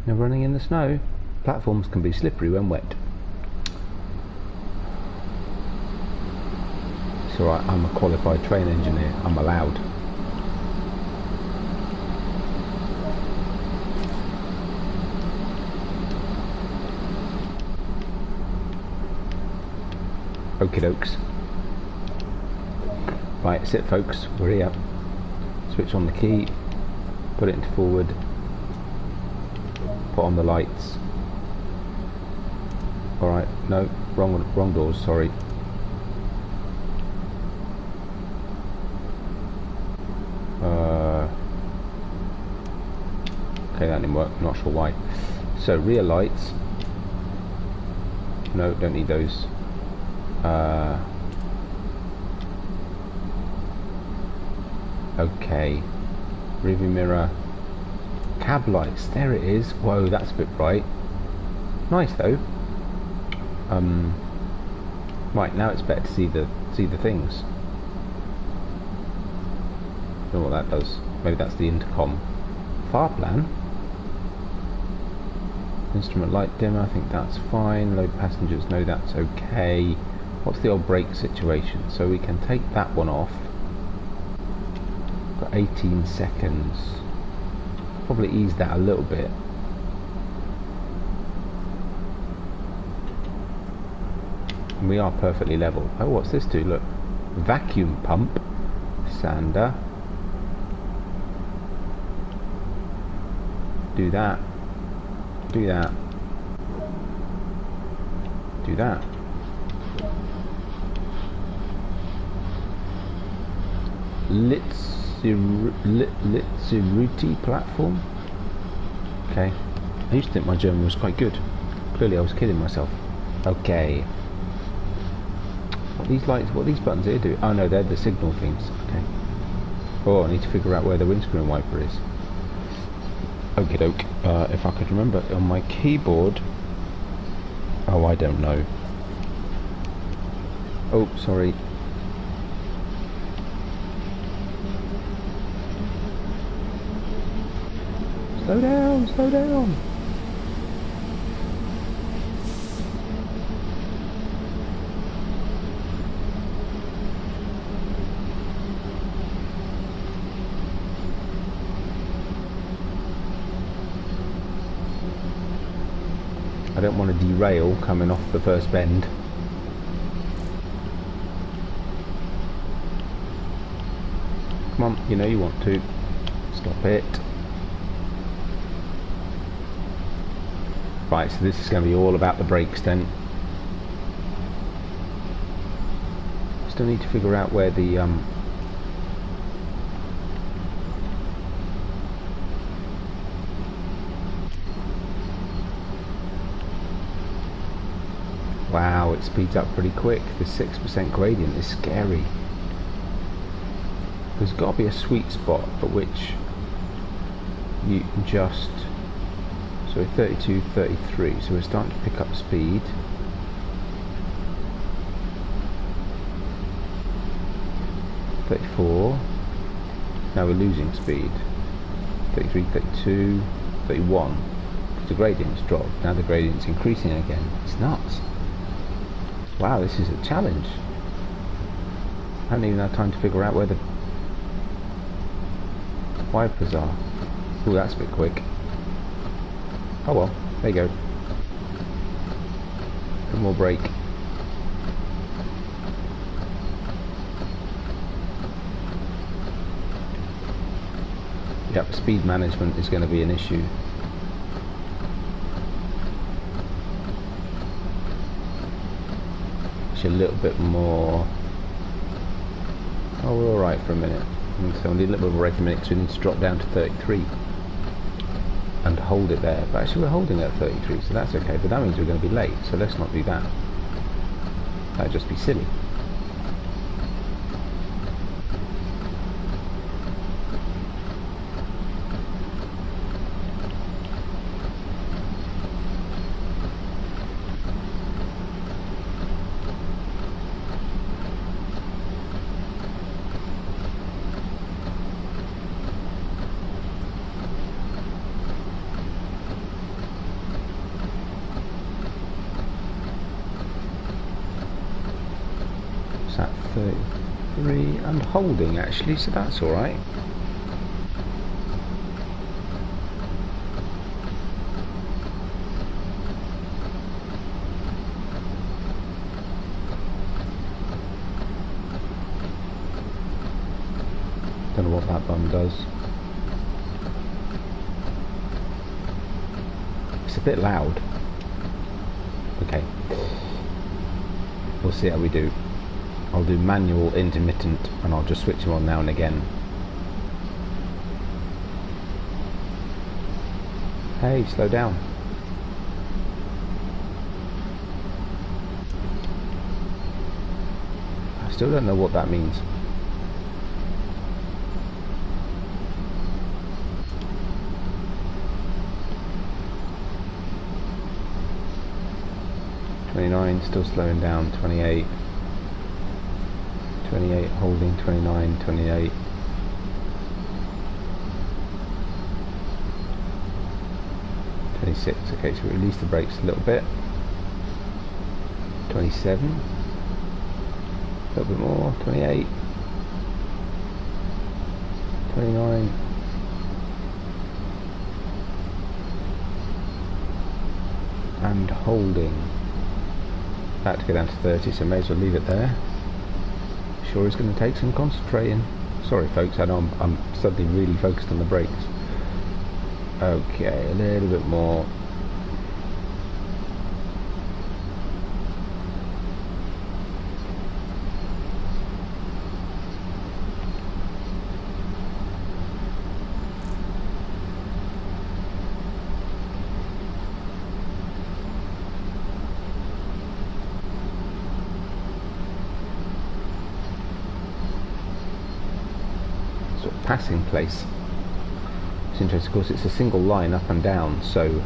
Now running in the snow. Platforms can be slippery when wet. It's alright, I'm a qualified train engineer. I'm allowed. Okie dokes. Right, that's it folks, we're here. Switch on the key, put it into forward, put on the lights. Alright, no, wrong doors, sorry. Okay, that didn't work, not sure why. So, rear lights. No, don't need those. Okay, rearview mirror, cab lights, there it is. Whoa, that's a bit bright. Nice though. Right, now it's better to see the things. Don't know what that does. Maybe that's the intercom. Far plan. Instrument light dimmer, I think that's fine. Load passengers, no, that's okay. What's the old brake situation? So we can take that one off. Got 18 seconds. Probably ease that a little bit. And we are perfectly level. Oh, what's this do? Look. Vacuum pump. Sander. Do that. Do that. Do that. Litziruti platform. Okay. I used to think my German was quite good. Clearly I was kidding myself. Okay. What these buttons here do? Oh no, they're the signal things. Okay. Oh, I need to figure out where the windscreen wiper is. Okie doke. If I could remember on my keyboard. Oh, I don't know. Oh, sorry. Slow down, slow down. I don't want to derail coming off the first bend. Come on, you know you want to. Stop it. Right, so this is going to be all about the brakes then. Still need to figure out where the wow, it speeds up pretty quick. The 6% gradient is scary. There's got to be a sweet spot at which you can just... So 32, 33, so we're starting to pick up speed. .34. Now we're losing speed. 33, 32, 31. The gradient's dropped. Now the gradient's increasing again. It's nuts. Wow, this is a challenge. I haven't even had time to figure out where the wipers are. Ooh, that's a bit quick. Oh well, there you go. One more brake. Yep, speed management is going to be an issue. A little bit more. Oh, we're alright for a minute. So we need a little bit of a brake a minute, so we need to drop down to 33 and hold it there. But actually we're holding at 33, so that's okay, but that means we're going to be late, so let's not do that. That'd just be silly. At 33 and holding actually, so that's alright. know what that bum does. It's a bit loud. Okay. We'll see how we do. I'll do manual intermittent and I'll just switch them on now and again. Hey, slow down. I still don't know what that means. Still slowing down. 28, 28 holding, 29, 28, 26. Okay, so we release the brakes a little bit. 27, a little bit more. 28, 29, and holding. That to go down to 30, so may as well leave it there. Sure is going to take some concentrating. Sorry folks, I know I'm suddenly really focused on the brakes. Okay, a little bit more. Passing place. It's interesting, of course it's a single line up and down, so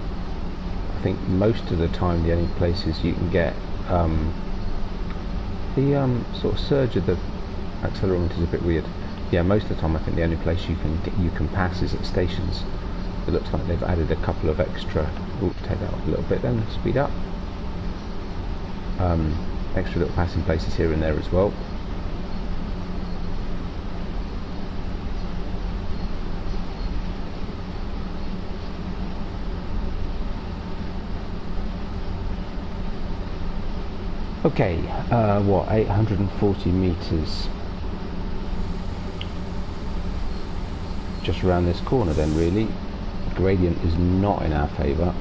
I think most of the time the only places you can get the sort of surge of the accelerometer is a bit weird. Yeah, most of the time I think the only place you can pass is at stations. It looks like they've added a couple of extra. Ooh, take that off a little bit then, speed up. Extra little passing places here and there as well. Okay, what, 840 meters just around this corner then, really. Gradient is not in our favour.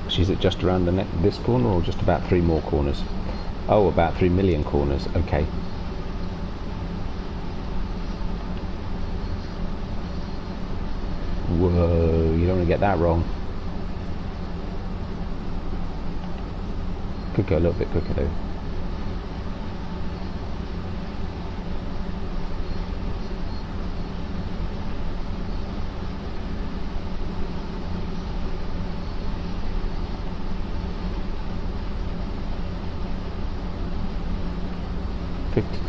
Is it just around this corner or just about 3 more corners? Oh, about 3 million corners, okay. Whoa, you don't want to get that wrong. Could go a little bit quicker though.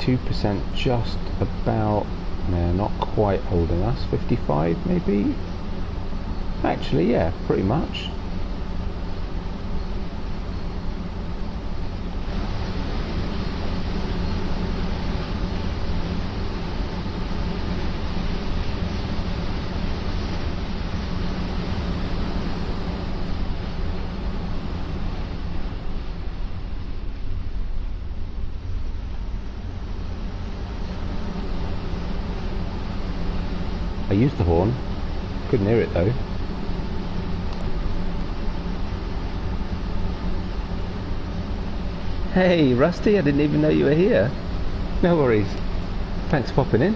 %, just about, no, not quite holding us. 55 maybe? Actually, yeah, pretty much. I used the horn, couldn't hear it though. Hey Rusty, I didn't even know you were here. No worries. Thanks for popping in.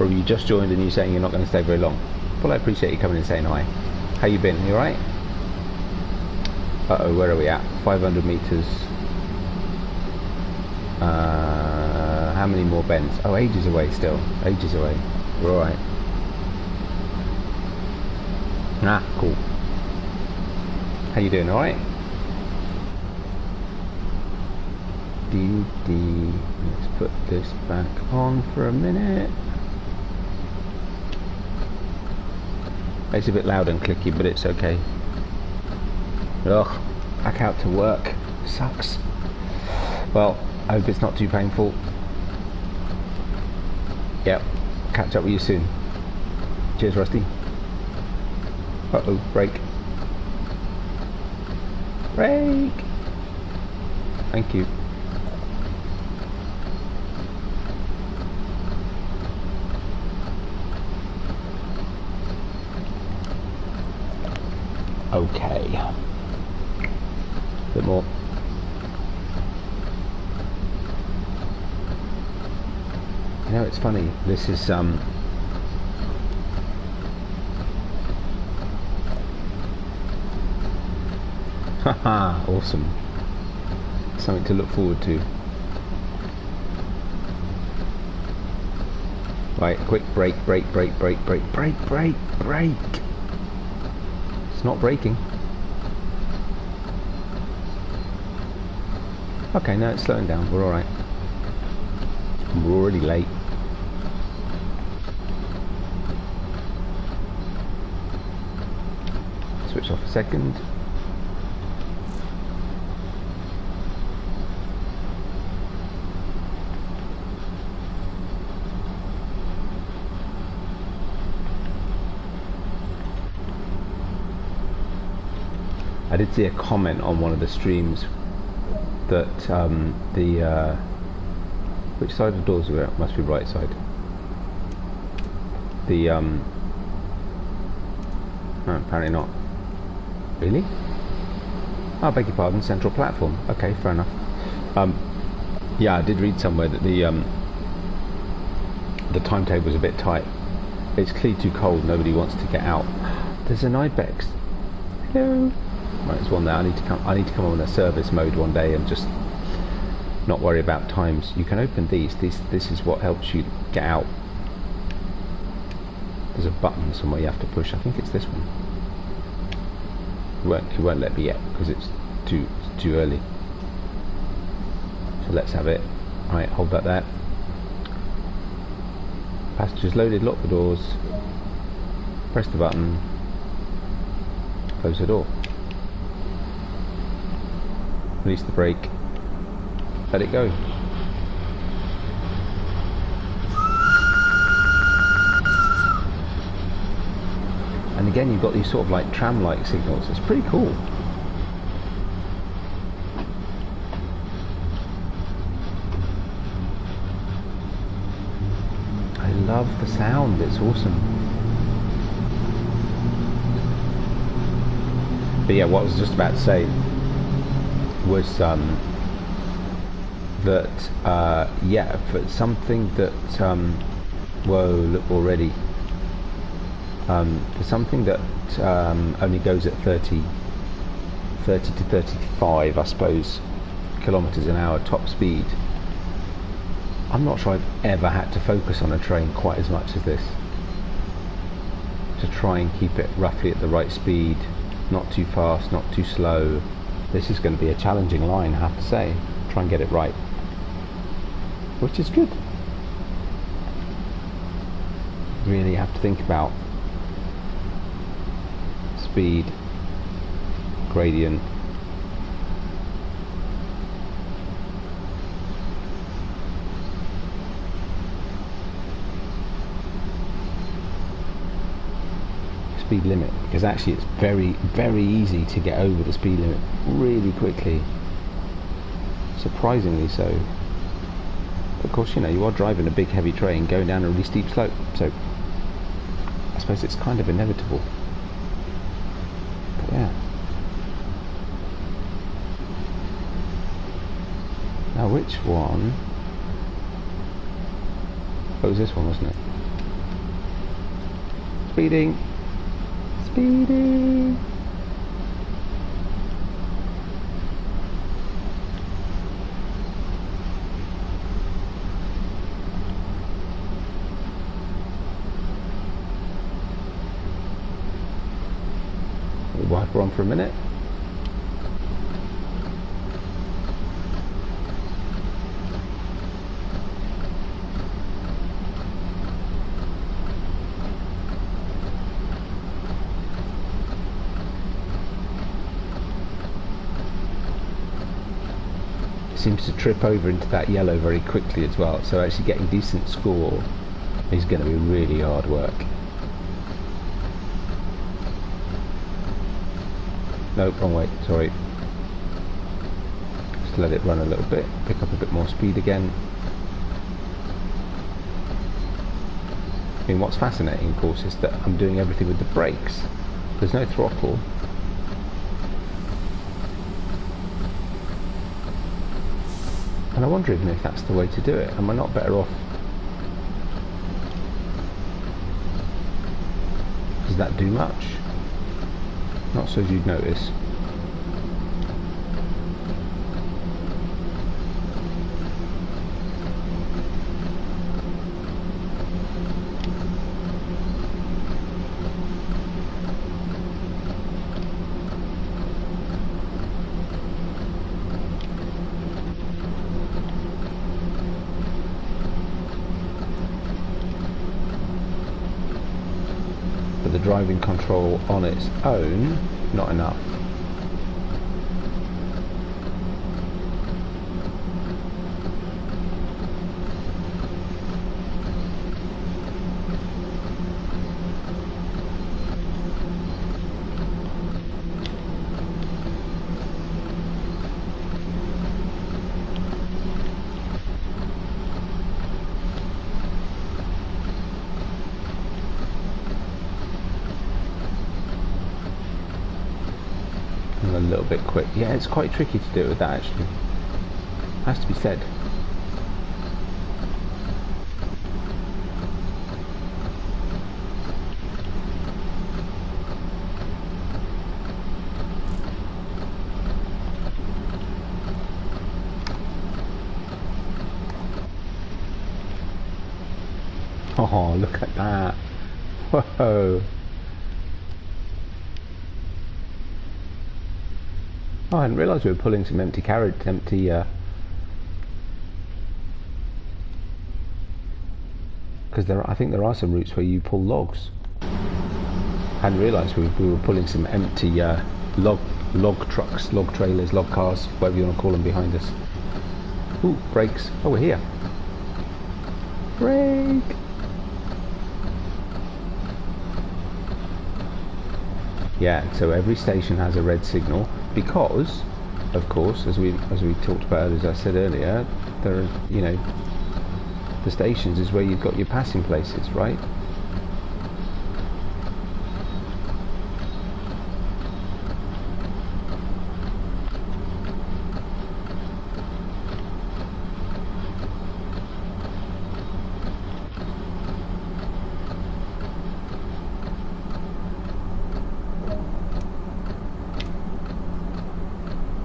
Or have you just joined and you're saying you're not going to stay very long? Well, I appreciate you coming and saying hi. How you been? You alright? Uh-oh, where are we at? 500 meters. How many more bends? Oh, ages away still. Ages away. We're alright. Ah, cool. How you doing? Alright? Let's put this back on for a minute. It's a bit loud and clicky, but it's okay. Ugh, back out to work. Sucks. Well, I hope it's not too painful. Yep, catch up with you soon. Cheers, Rusty. Uh-oh, brake. Brake! Thank you. Okay. A bit more. You know, it's funny. This is haha, awesome. Something to look forward to. Right, quick brake, brake, brake, brake, brake, brake, brake, brake. It's not braking. Okay, no, it's slowing down. We're alright. We're already late. Switch off a second. I did see a comment on one of the streams that which side of the doors are we at? Must be right side. No, apparently not. Really? Oh, I beg your pardon, central platform. Okay, fair enough. Yeah, I did read somewhere that the timetable was a bit tight. It's clearly too cold, nobody wants to get out. There's an ibex. Hello. Right, there's one there. I need to come on a service mode one day and just not worry about times. You can open these. This is what helps you get out. There's a button somewhere you have to push. I think it's this one. It won't let me yet because it's too early. So let's have it. Right, hold that there. Passengers loaded. Lock the doors. Press the button. Close the door. Release the brake. Let it go. And again, you've got these sort of like tram-like signals. It's pretty cool. I love the sound. It's awesome. But yeah, what I was just about to say was that yeah, for something that whoa, look already, for something that only goes at 30 to 35, I suppose, kilometers an hour top speed, I'm not sure I've ever had to focus on a train quite as much as this, to try and keep it roughly at the right speed, not too fast, not too slow. This is going to be a challenging line, I have to say. Try and get it right, which is good. Really have to think about speed, gradient, speed limit, because actually it's very, very easy to get over the speed limit really quickly, surprisingly so. But of course, you know, you are driving a big heavy train going down a really steep slope, so I suppose it's kind of inevitable. But yeah. Now which one? Oh, it was this one, wasn't it? Speeding! Speeding! Wiper on for a minute. Seems to trip over into that yellow very quickly as well, so actually getting decent score is going to be really hard work. No, wrong way, sorry. Just let it run a little bit, pick up a bit more speed again. I mean, what's fascinating, of course, is that I'm doing everything with the brakes. There's no throttle, And I wonder even if that's the way to do it. Am I not better off? Does that do much? Not so as you'd notice. The driving control on its own, not enough. A little bit quick. Yeah, it's quite tricky to do it with that actually. Has to be said. Oh, look at that. Whoa. Oh, I hadn't realised we were pulling some empty carriage, because I think there are some routes where you pull logs. Hadn't realised we were pulling some empty log trucks, log trailers, log cars, whatever you want to call them, behind us. Ooh, brakes. Oh, we're here. Brake! Yeah, so every station has a red signal because, of course, as we talked about, as I said earlier, there are, you know, the stations is where you've got your passing places, right?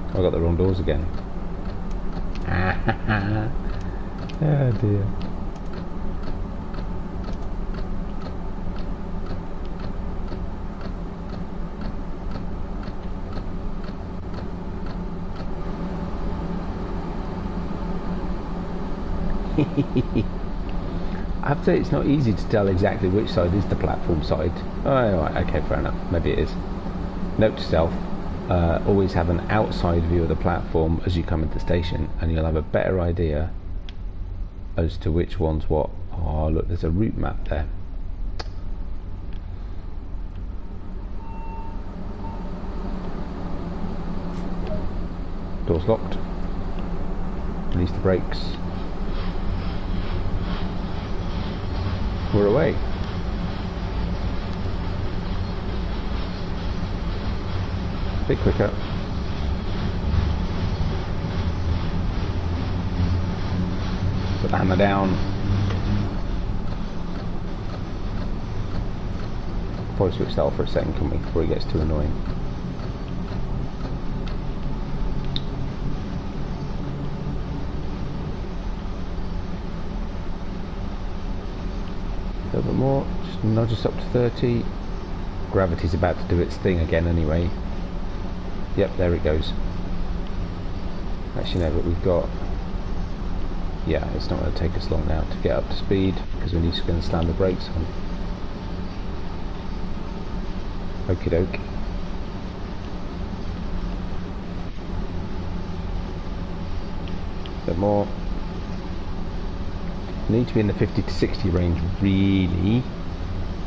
I got the wrong doors again. Oh dear. I have to say it's not easy to tell exactly which side is the platform side. Oh, right, okay, fair enough. Maybe it is. Note to self. Always have an outside view of the platform as you come into the station, and you'll have a better idea as to which one's what. Oh look, there's a route map there. Door's locked. Release the brakes. We're away. A bit quicker. Put the hammer down. Probably switch that off for a second, can we, before it gets too annoying. A little bit more, just nudge us up to 30. Gravity's about to do its thing again anyway. Yep, there it goes. Actually no, but we've got... Yeah, it's not going to take us long now to get up to speed, because we need to go and slam the brakes on. Okie doke. A bit more. Need to be in the 50 to 60 range really.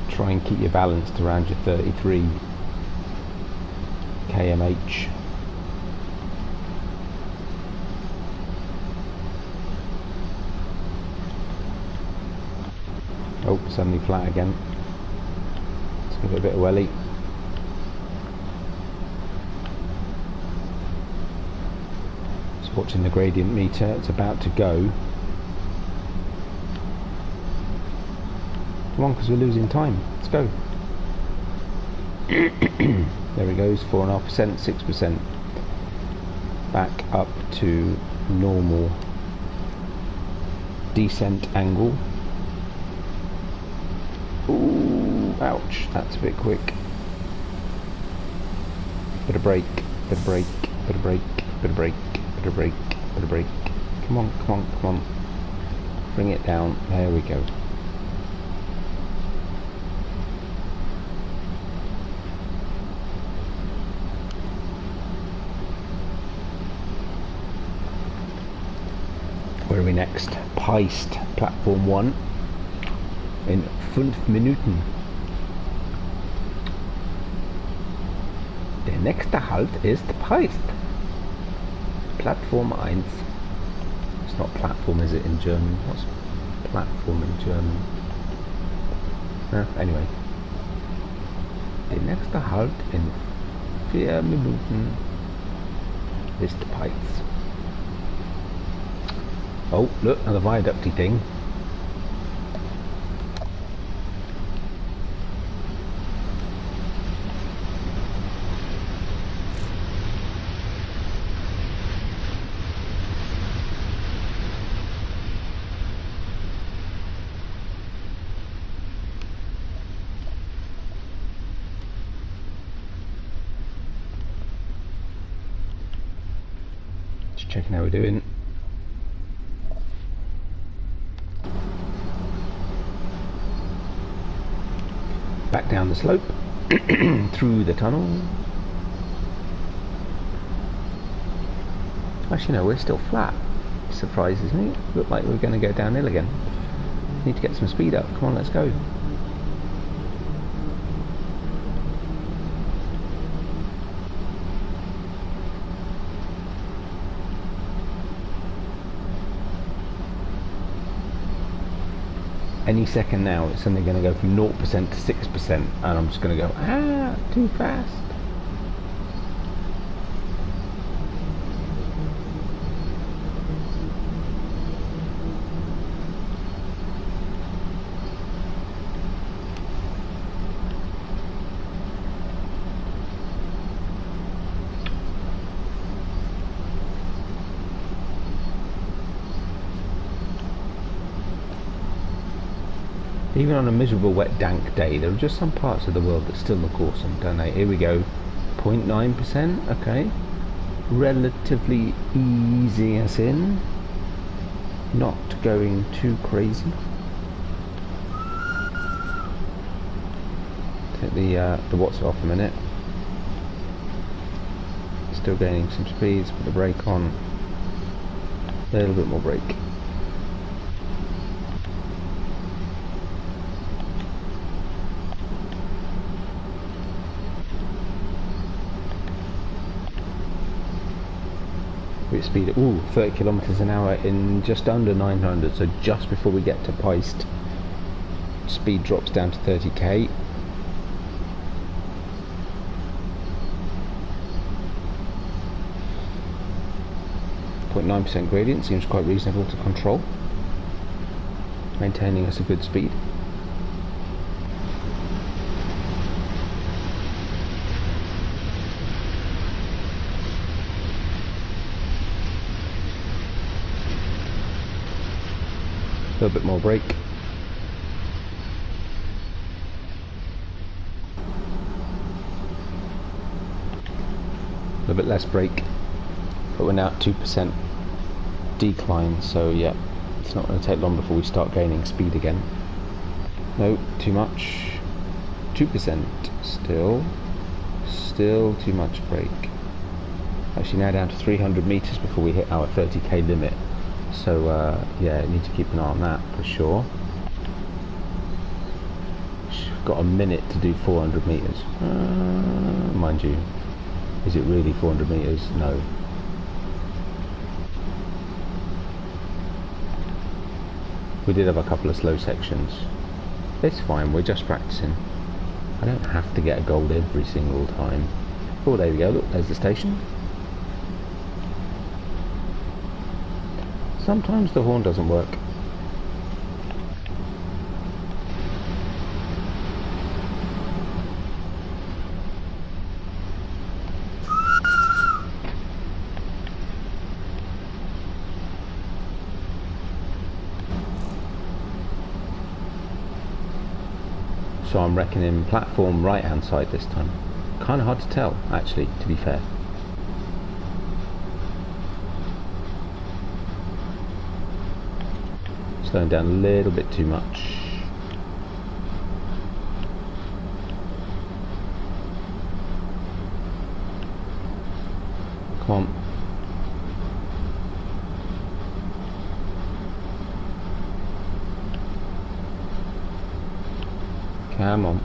Try and keep you balanced around your 33 kmh. Oh, suddenly flat again. Let's give it a bit of welly. watching the gradient meter. It's about to go. Come on, because we're losing time. Let's go. There it goes, 4.5%, 6%. Back up to normal descent angle. Ooh, ouch, that's a bit quick. Bit of brake, bit of brake, bit of brake, bit of brake, bit of brake, bit of brake. Come on, come on, come on. Bring it down. There we go. Where are we next? Peist, Platform 1. In 5 Minuten. Der nächste Halt ist Peist. Platform 1. It's not platform, is it, in German? What's platform in German? Anyway. Der nächste Halt in 4 Minuten ist Peist. Oh, look, another viaducty thing. Just checking how we're doing. Back down the slope, through the tunnel. Actually no, we're still flat. Surprises me. Look like we're going to go downhill again. Need to get some speed up. Come on, let's go. Any second now it's suddenly going to go from 0% to 6% and I'm just going to go, too fast. Even on a miserable, wet, dank day, there are just some parts of the world that still look awesome, don't they? Here we go, 0.9%, okay. Relatively easy as in. Not going too crazy. Take the watts off a minute. Still gaining some speeds, put the brake on. A little bit more brake. Speed at 30 kilometers an hour in just under 900, so just before we get to Peist, speed drops down to 30k. .9% gradient seems quite reasonable to control, maintaining us a good speed. A little bit more brake. A little bit less brake, but we're now at 2% decline, so yeah, it's not going to take long before we start gaining speed again. No, too much. 2% still too much brake. Actually now down to 300 meters before we hit our 30k limit. So yeah, need to keep an eye on that for sure. Got a minute to do 400 meters. Mind you, is it really 400 meters? No. We did have a couple of slow sections. It's fine, we're just practicing. I don't have to get a gold every single time. Oh, there we go, look, there's the station. Sometimes the horn doesn't work. So I'm reckoning platform right hand side this time. Kind of hard to tell actually, to be fair. Slowing down a little bit too much. Come on. Come on.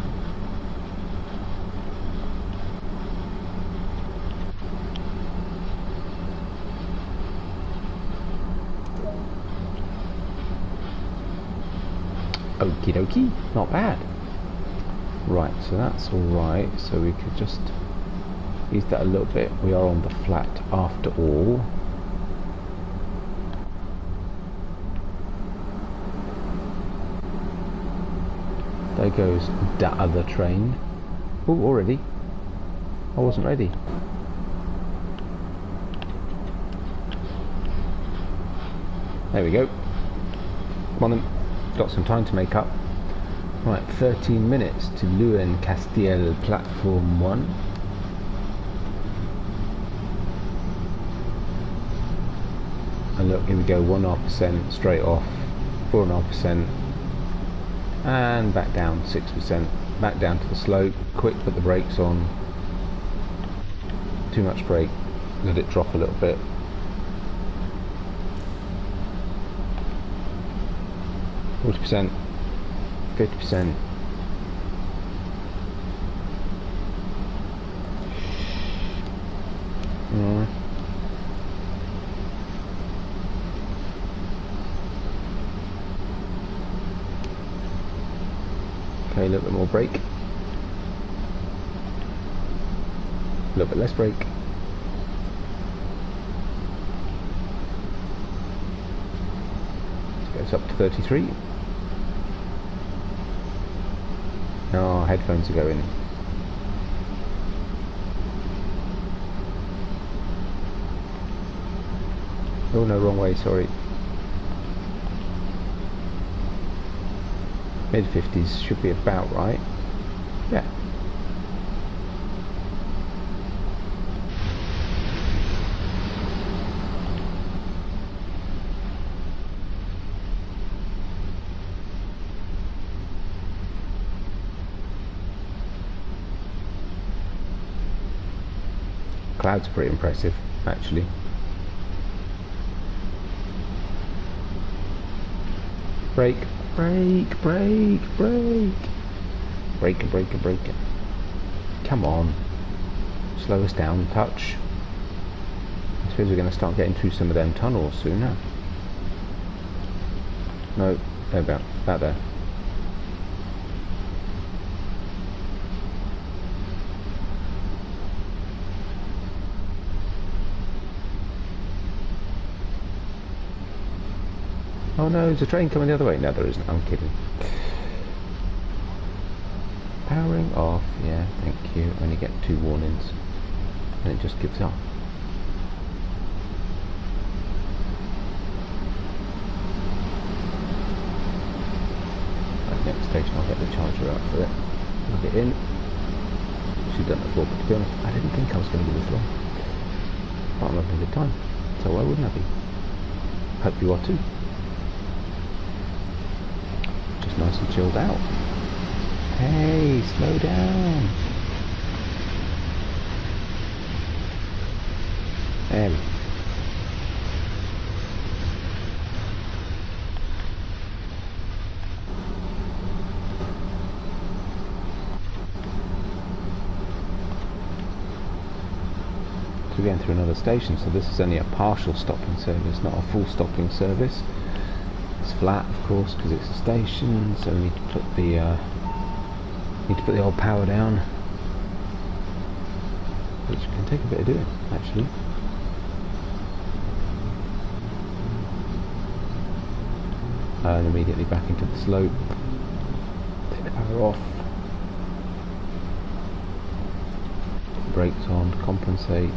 Okie dokie, not bad. Right, so that's alright, so we could just use that a little bit. We are on the flat after all. There goes that other train. Oh, already? I wasn't ready. There we go. Come on then. Got some time to make up. Right, 13 minutes to Luen Castiel platform 1. And look, here we go, 1.5% straight off, 4.5%, and back down 6%, back down to the slope. Quick, put the brakes on. Too much brake, let it drop a little bit. %, 50%. Okay, a little bit more brake. A little bit less brake. Let's get us up to 33. Oh, headphones are going. Oh no, wrong way, sorry. Mid-50s should be about right. Yeah. Clouds are pretty impressive, actually. Brake, brake, brake, brake. Brake, brake, brake. Come on. Slow us down a touch. I suppose we're going to start getting through some of them tunnels soon now. No, about there. Oh no, there's a train coming the other way. No, there isn't. I'm kidding. Powering off. Yeah, thank you. Only get 2 warnings. And it just gives up. Right, next station I'll get the charger out for it. Plug it in. She's done it before, but to be honest, I didn't think I was going to be this long. But I'm having a good time. So why wouldn't I be? Hope you are too. Nice and chilled out. Hey, slow down. There we go. So we're going through another station, so this is only a partial stopping service, not a full stopping service. It's flat, of course, because it's a station, so we need to put the old power down, which can take a bit of doing, actually. and immediately back into the slope. Take the power off. Brakes on to compensate.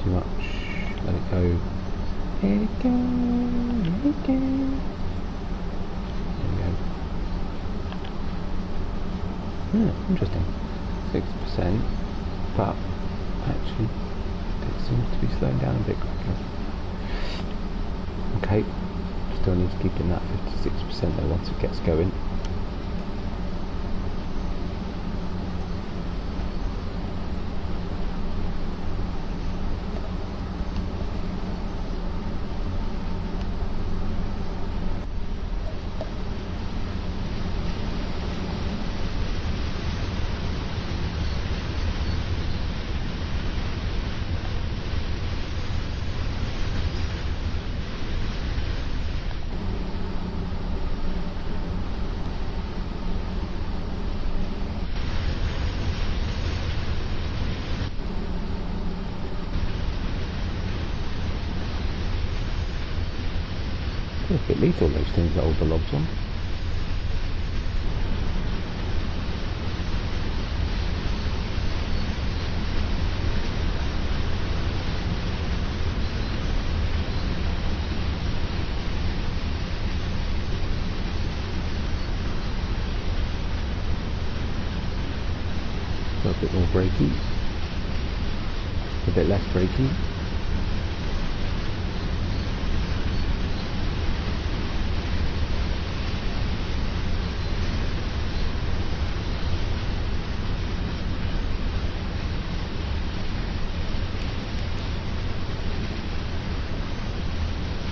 Too much. Let it go. Let it go. Let it go. There we go. Interesting. 6%, but actually it seems to be slowing down a bit quicker. Okay, still need to keep in that 56% though once it gets going. They're a bit lethal, those things that hold the lobs on. Got a bit more brakey, a bit less brakey.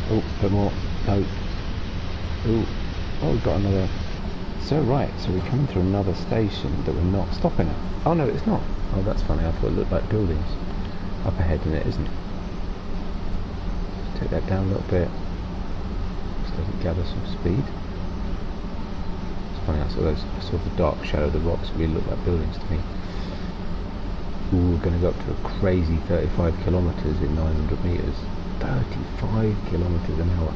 Oh, a bit more. No. Oh, we've got another. So right, so we're coming through another station that we're not stopping at. Oh no, it's not. Oh, that's funny. I thought it looked like buildings up ahead, and it isn't. Take that down a little bit. Just doesn't gather some speed. It's funny. I saw those. I saw the dark shadow of the rocks really look like buildings to me. Ooh, we're going to go up to a crazy 35 kilometers in 900 meters. 35 kilometers an hour.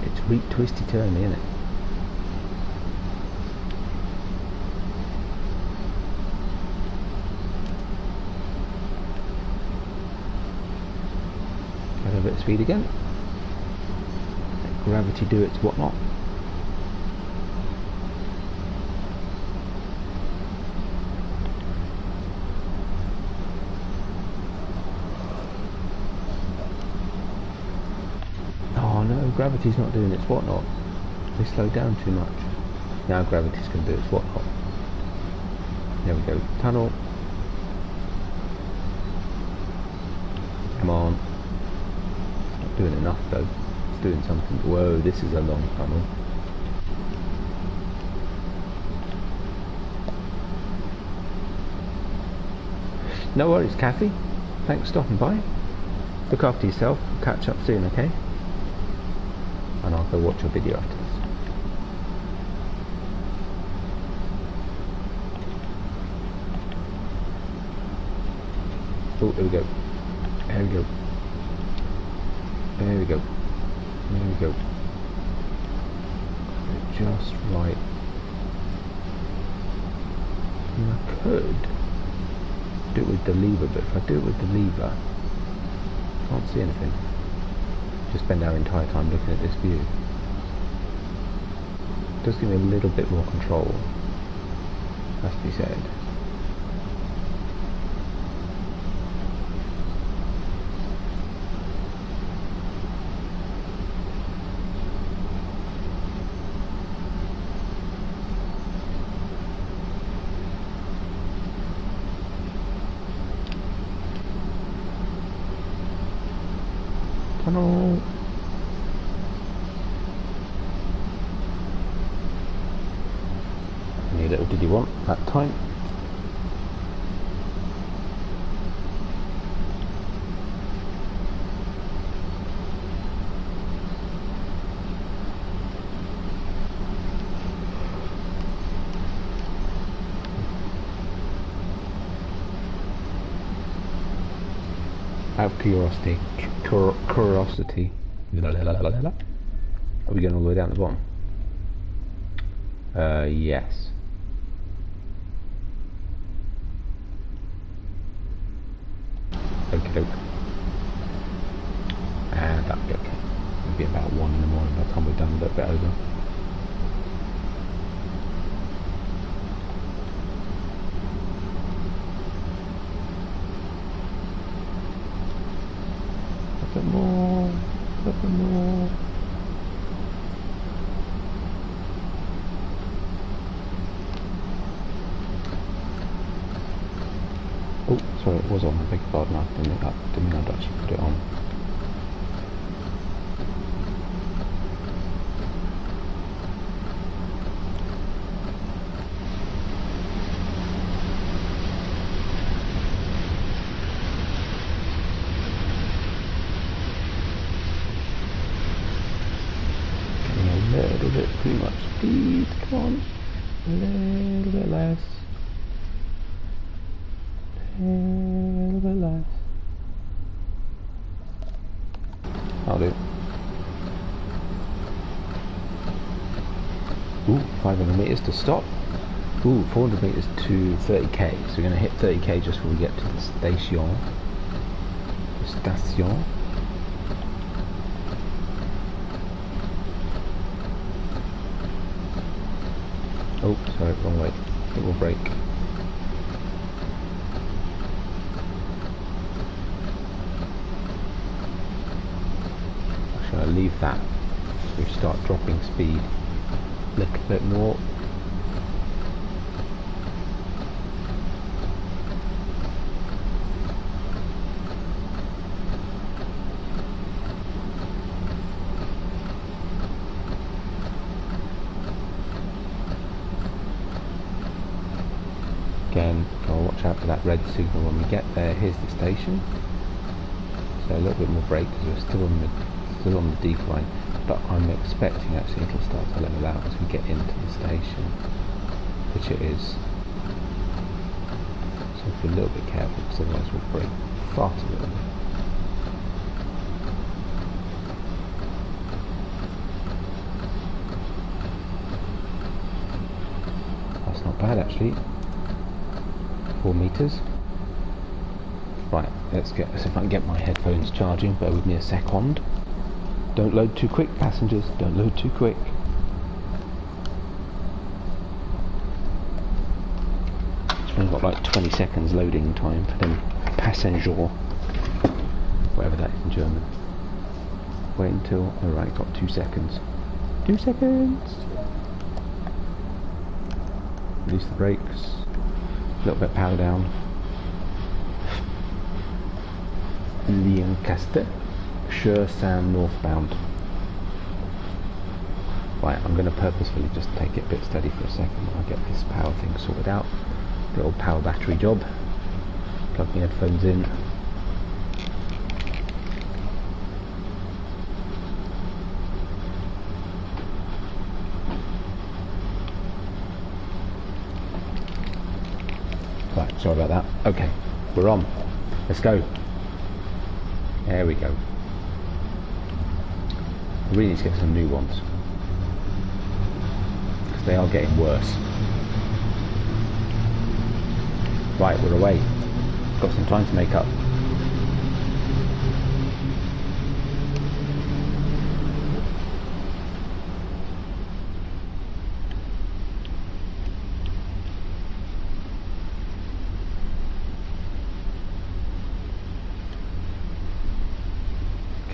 It's really twisty turny, isn't it? Get a bit of speed again. Let gravity do its whatnot. Oh no, gravity's not doing its whatnot. We slowed down too much. Now gravity's going to do its whatnot. There we go. Tunnel. Come on. It's not doing enough though. It's doing something. Whoa, this is a long tunnel. No worries, Kathy. Thanks for stopping by. Look after yourself. We'll catch up soon, okay? And I'll go watch your video after this. Oh, there we go. There we go. There we go. There we go. Just right. And I could do it with the lever, but if I do it with the lever, I can't see anything. Just spend our entire time looking at this view. It does give me a little bit more control, has to be said. Tunnel. How little did you want that time? Out of curiosity. Curiosity. Are we going all the way down to the bottom? Yes. Okie doke. And that'll be okay. It'll be about 1 in the morning by the time we're done, a little bit over. A bit more. A bit more. Oh, sorry, it was on. I beg your pardon. I didn't mean I'd actually put it on. Getting a little bit too much speed. Come on. A little bit less. A little bit less. I'll do. Ooh, 500 meters to stop. Ooh, 400 meters to 30k. So we're going to hit 30k just before we get to the station. Station. Oh, sorry, wrong way. It will brake. Shall I leave that? We start dropping speed a little bit more. Again, I'll watch out for that red signal when we get there. Here's the station. So a little bit more brake because we're still on the decline, but I'm expecting actually it'll start to level out as we get into the station, which it is. So be a little bit careful because otherwise we'll brake far too early. That's not bad actually. 4 meters. Right, let's see if I can get my headphones charging. Bear with me a second. Don't load too quick, passengers. Don't load too quick. It's only got like 20 seconds loading time for them passenger, whatever that is in German. Wait until. Alright, got 2 seconds. 2 seconds. Release the brakes. A little bit power down. Lancaster. Arosa Northbound. Right, I'm going to purposefully just take it a bit steady for a second while I get this power thing sorted out. The old power battery job. Plug my headphones in. Right, sorry about that. Okay, we're on. Let's go. There we go. I really need to get some new ones because they are getting worse. Right, we're away. Got some time to make up.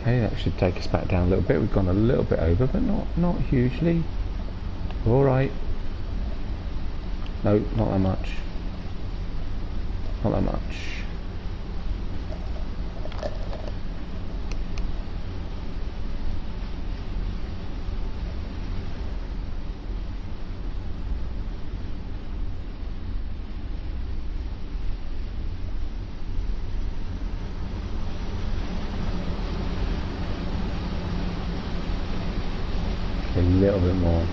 Okay, that should take us back down a little bit. We've gone a little bit over, but not hugely. All right. No, not that much. Not that much. A little bit more.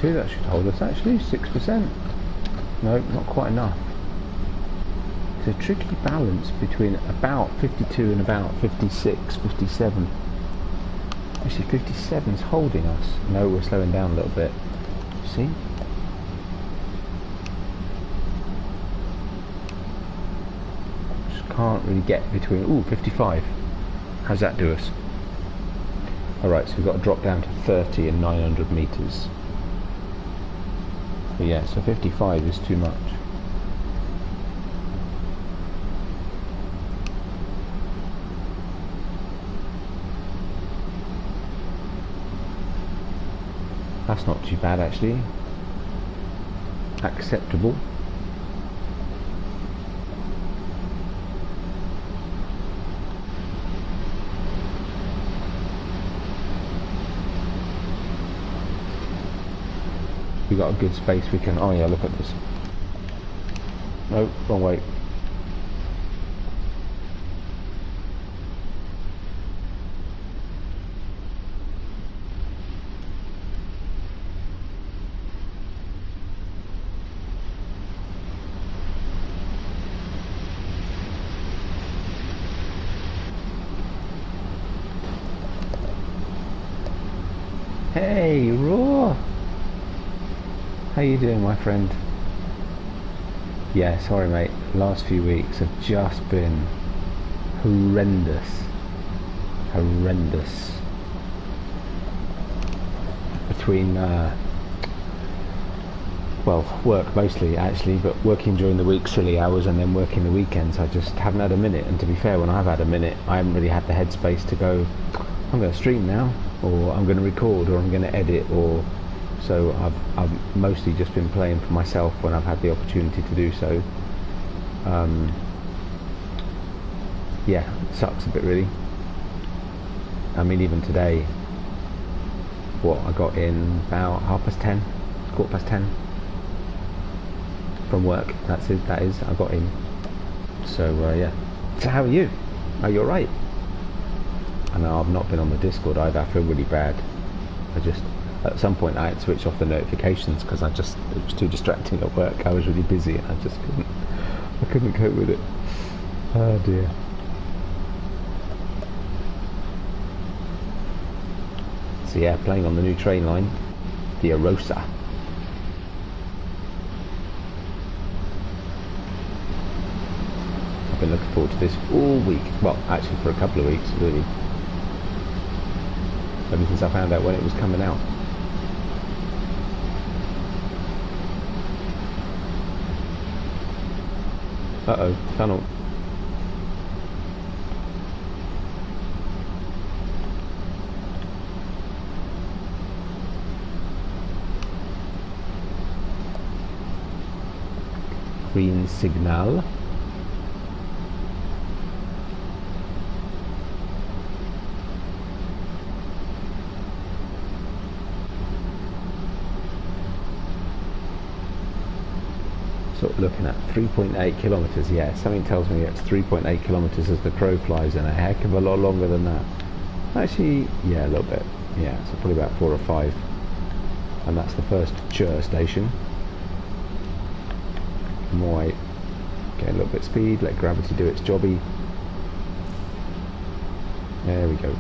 See, that should hold us actually, 6%. No, not quite enough. It's a tricky balance between about 52 and about 56, 57. Actually, 57's holding us. No, we're slowing down a little bit. See? Just can't really get between. Ooh, 55. How's that do us? Alright, so we've got to drop down to 30 and 900 meters. But yeah, so 55 is too much. That's not too bad actually. Acceptable. We got a good space we can. Oh yeah, look at this. No, wrong way. Hey, Raw! How you doing, my friend? Yeah, sorry mate, last few weeks have just been horrendous. Horrendous. Between, well, work mostly actually, but working during the week silly hours and then working the weekends, I just haven't had a minute. And to be fair, when I've had a minute, I haven't really had the headspace to go, I'm going to stream now, or I'm going to record, or I'm going to edit, or... So I've mostly just been playing for myself when I've had the opportunity to do so. Yeah, it sucks a bit really. I mean, even today, what I got in about 10:30, 10:15 from work. That's it. That is, I got in. So yeah. So how are you? Are you alright? I know I've not been on the Discord either. I feel really bad. At some point I had to switch off the notifications because it was too distracting at work. I was really busy and I couldn't cope with it. Oh dear. So yeah, playing on the new train line, the Arosa. I've been looking forward to this all week. Well, actually for a couple of weeks, really. Ever since I found out when it was coming out. Uh-oh, tunnel. Green signal. Sort of looking at 3.8 kilometers. Yeah, something tells me it's 3.8 kilometers as the crow flies, and a heck of a lot longer than that. Actually, yeah, a little bit. Yeah, so probably about 4 or 5. And that's the first chur station. More weight. Get a little bit of speed, let gravity do its jobby. There we go.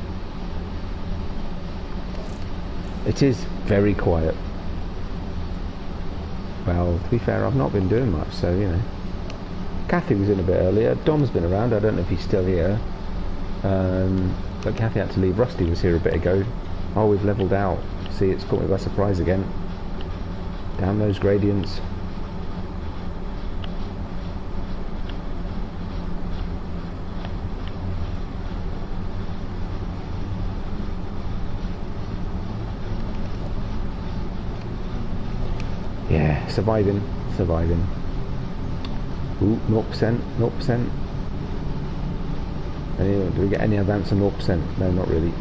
It is very quiet. Well, to be fair, I've not been doing much, so, you know. Kathy was in a bit earlier. Dom's been around. I don't know if he's still here. But Kathy had to leave. Rusty was here a bit ago. Oh, we've levelled out. See, it's caught me by surprise again. Down those gradients. Yeah, surviving. Ooh, 0%, 0%. Do we get any advance on 0%? No, not really.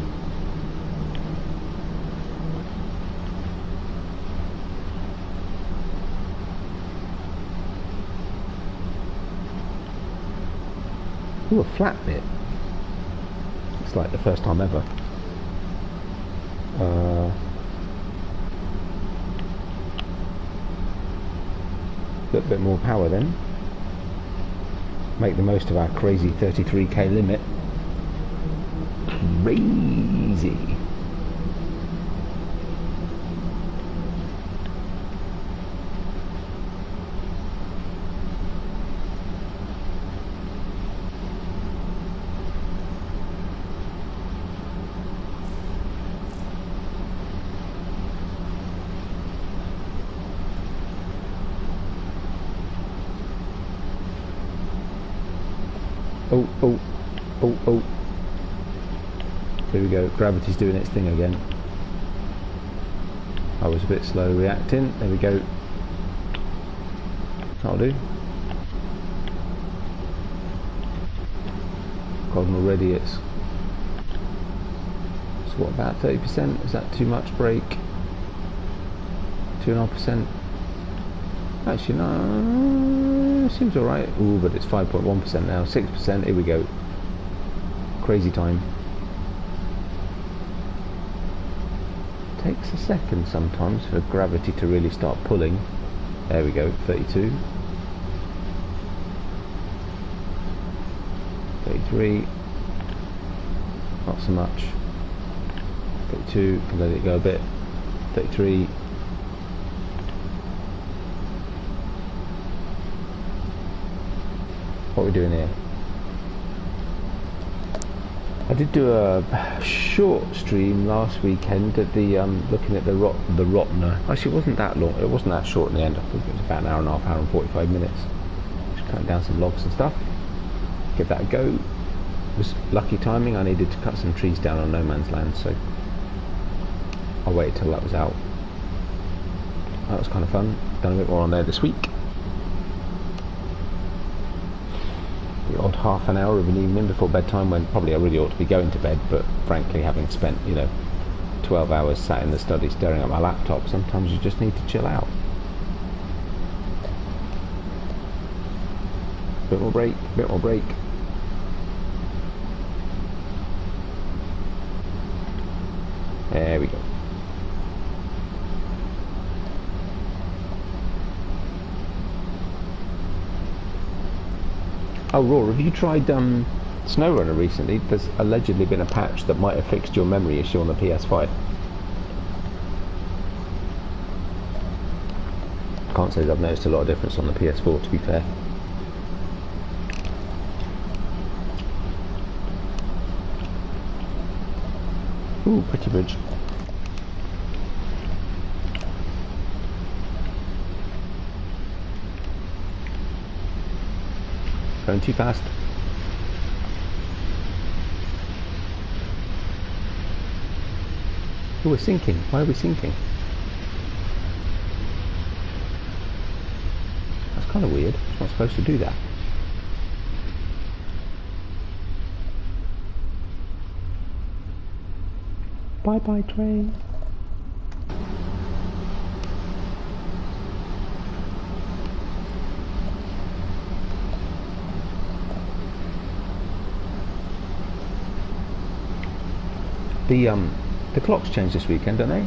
Ooh, a flat bit. It's like the first time ever. A little bit more power then. Make the most of our crazy 33k limit. Crazy. Oh, oh, oh, oh. Here we go. Gravity's doing its thing again. I was a bit slow reacting. There we go. That'll do. God, and already it's what, about 30%? Is that too much brake? 2.5%? Actually, no, seems alright. Ooh, but it's 5.1% now. 6%, here we go. Crazy time. Takes a second sometimes for gravity to really start pulling. There we go, 32. 33. Not so much. 32, can let it go a bit. 33. What are we doing here? I did do a short stream last weekend at the looking at the Rotner. Actually, it wasn't that long. It wasn't that short in the end. I think it was about an hour and a half, hour and 45 minutes. Just cutting down some logs and stuff. Give that a go. It was lucky timing. I needed to cut some trees down on no man's land, so I waited till that was out. That was kind of fun. Done a bit more on there this week. The odd half an hour of an evening before bedtime, when probably I really ought to be going to bed, but frankly, having spent 12 hours sat in the study staring at my laptop, sometimes you just need to chill out. Bit more brake, bit more brake. There we go. Oh, Raw, have you tried SnowRunner recently? There's allegedly been a patch that might have fixed your memory issue on the PS5. Can't say that I've noticed a lot of difference on the PS4, to be fair. Ooh, pretty bridge. Going too fast. Oh, we're sinking. Why are we sinking? That's kind of weird. It's not supposed to do that. Bye bye, train. The clocks change this weekend, don't they?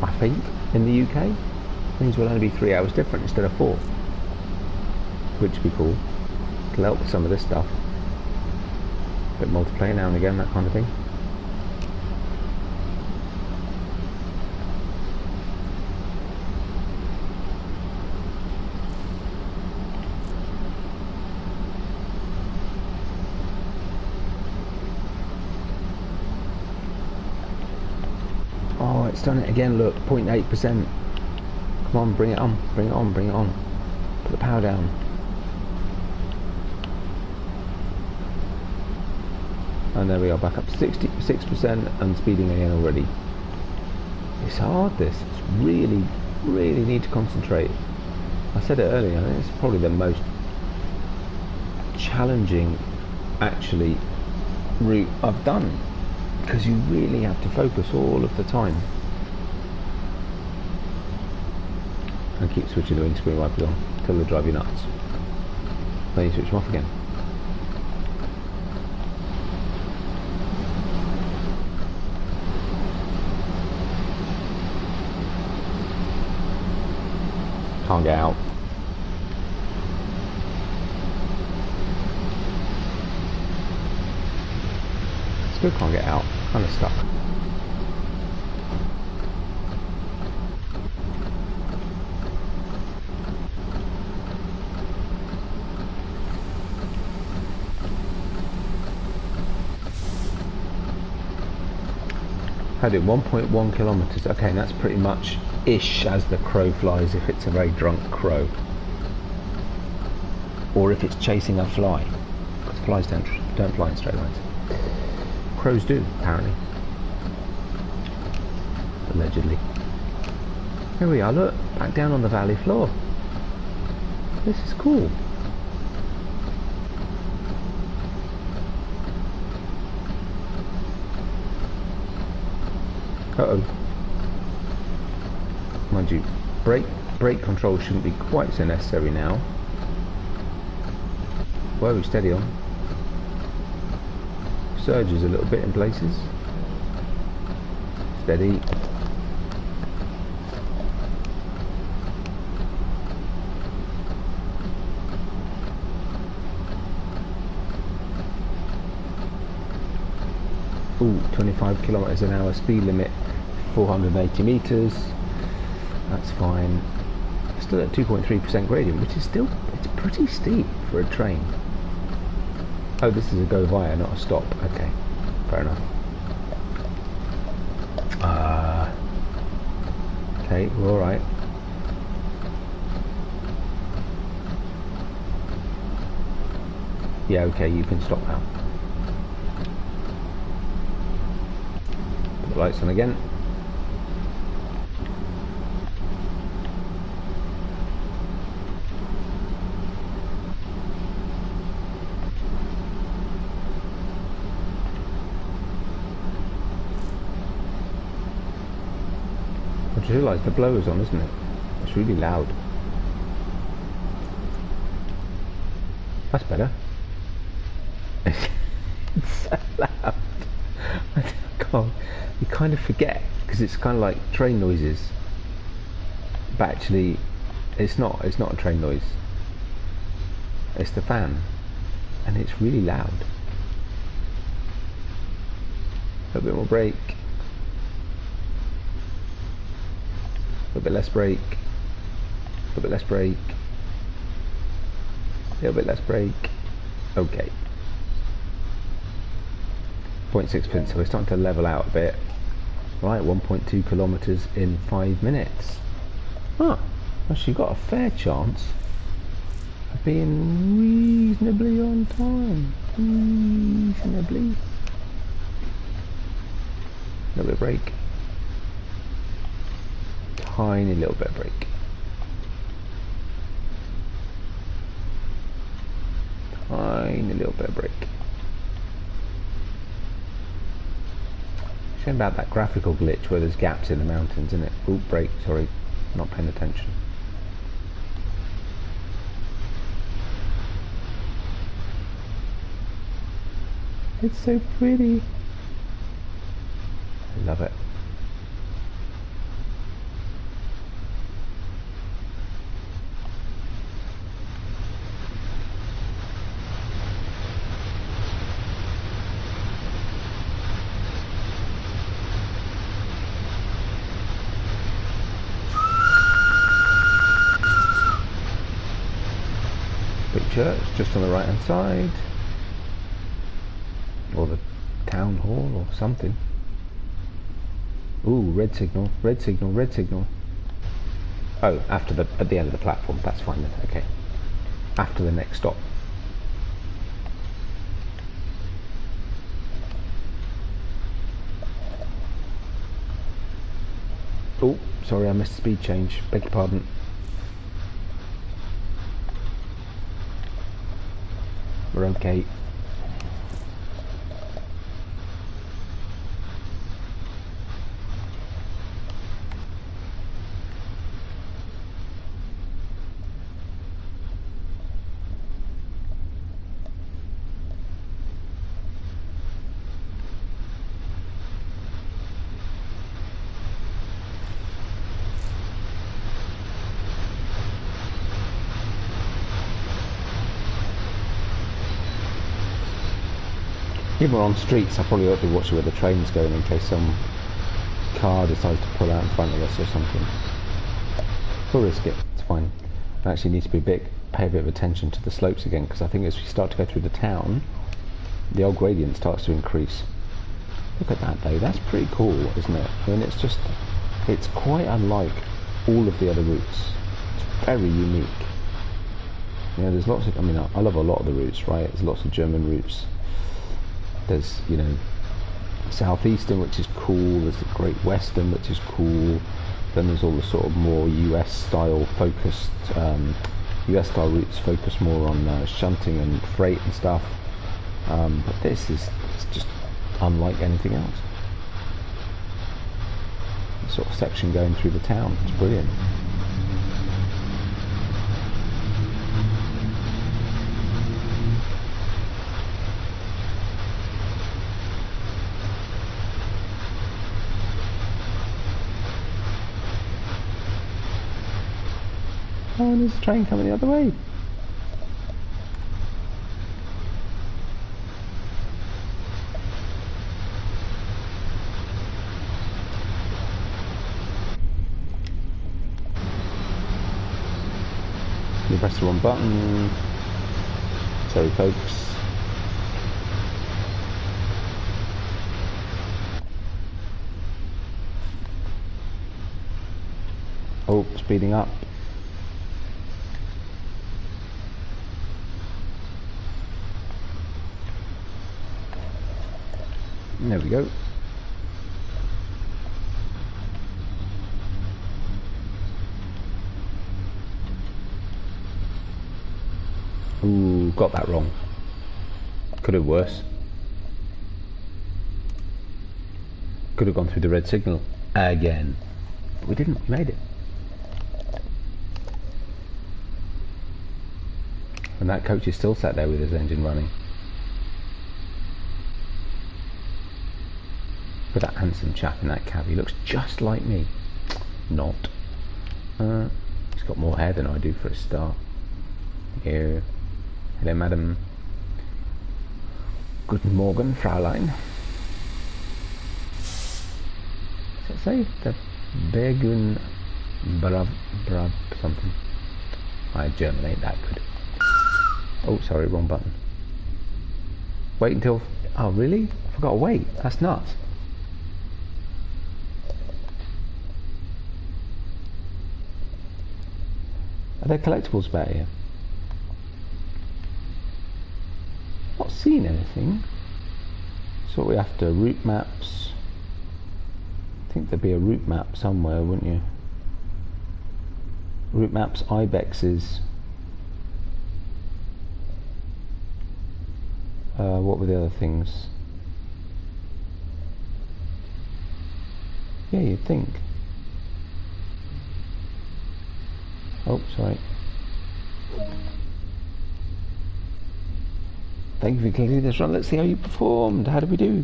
I think in the UK things will only be 3 hours different instead of 4, which would be cool. It'll help with some of this stuff. A bit multiplayer now and again, that kind of thing. Oh, it's done it again, look, 0.8%. Come on, bring it on, bring it on, bring it on. Put the power down. And there we are, back up to 66% and speeding again already. It's hard, this. It's really, really need to concentrate. I said it earlier, I think it's probably the most challenging, actually, route I've done. Because you really have to focus all of the time. And keep switching the windscreen wipers on until they drive you nuts. Then you switch them off again. Can't can't get out. Still can't get out. Kind of stuck. I did 1.1 kilometers. Okay, and that's pretty much ish as the crow flies if it's a very drunk crow, or if it's chasing a fly, because flies don't fly in straight lines. Crows do, apparently, allegedly. Here we are. Look, back down on the valley floor. This is cool. Uh-oh. Mind you, brake control shouldn't be quite so necessary now. Whoa, steady on. Surges a little bit in places. Steady. Ooh, 25 kilometers an hour speed limit, 480 meters. That's fine. Still at 2.3% gradient, which is still, it's pretty steep for a train. Oh, this is a go via, not a stop. Okay, fair enough. Okay, we're all right. Yeah, okay, you can stop now. Put the lights on again. I just realised the blower's on, isn't it? It's really loud. That's better. It's so loud. I can't. You kind of forget because it's kind of like train noises, but actually, it's not. It's not a train noise. It's the fan, and it's really loud. A bit more brake. A little bit less brake, a little bit less brake, a little bit less brake. Okay. 0.6%, so we're starting to level out a bit. Right, 1.2 kilometers in 5 minutes. Ah, actually got a fair chance of being reasonably on time. Reasonably. A little bit of brake. Tiny little bit of brake. Tiny little bit of brake. Shame about that graphical glitch where there's gaps in the mountains, isn't it? Oop, brake, sorry, not paying attention. It's so pretty. I love it. Church just on the right hand side, or the town hall or something. Ooh, red signal, red signal, red signal. Oh, at the end of the platform. That's fine then. Okay, after the next stop. Oh, sorry, I missed the speed change. Beg your pardon. We're okay. If we're on streets, I probably ought to watch where the train's going in case some car decides to pull out in front of us or something. We'll risk it, it's fine. I actually need to pay a bit of attention to the slopes again, because I think as we start to go through the town, the old gradient starts to increase. Look at that though, that's pretty cool, isn't it? I mean, it's quite unlike all of the other routes. It's very unique. You know, there's lots of, I mean, I love a lot of the routes, right? There's lots of German routes. There's, you know, Southeastern, which is cool. There's the Great Western, which is cool. Then there's all the sort of more US style focused, US style routes focus more on shunting and freight and stuff. But this is just unlike anything else. The sort of section going through the town, it's brilliant. Oh, and there's a train coming the other way. You press the wrong button. Sorry, folks. Oh, speeding up. There we go. Ooh, got that wrong. Could have worse. Could have gone through the red signal again. But we didn't, we made it. And that coach is still sat there with his engine running. With that handsome chap in that cab, he looks just like me. Not. He's got more hair than I do for a start. Here. Hello, madam. Guten Morgen, Fraulein. What's it say? The Bergun Brab something. My German ain't that good. Oh, sorry, wrong button. Wait until... Oh, really? I forgot to wait. That's nuts. Are there collectibles about here? Not seen anything. So we have to route maps. I think there'd be a route map somewhere, wouldn't you? Route maps, ibexes. What were the other things? Yeah, you'd think. Oh, sorry. Thank you for clicking this run. Let's see how you performed. How did we do?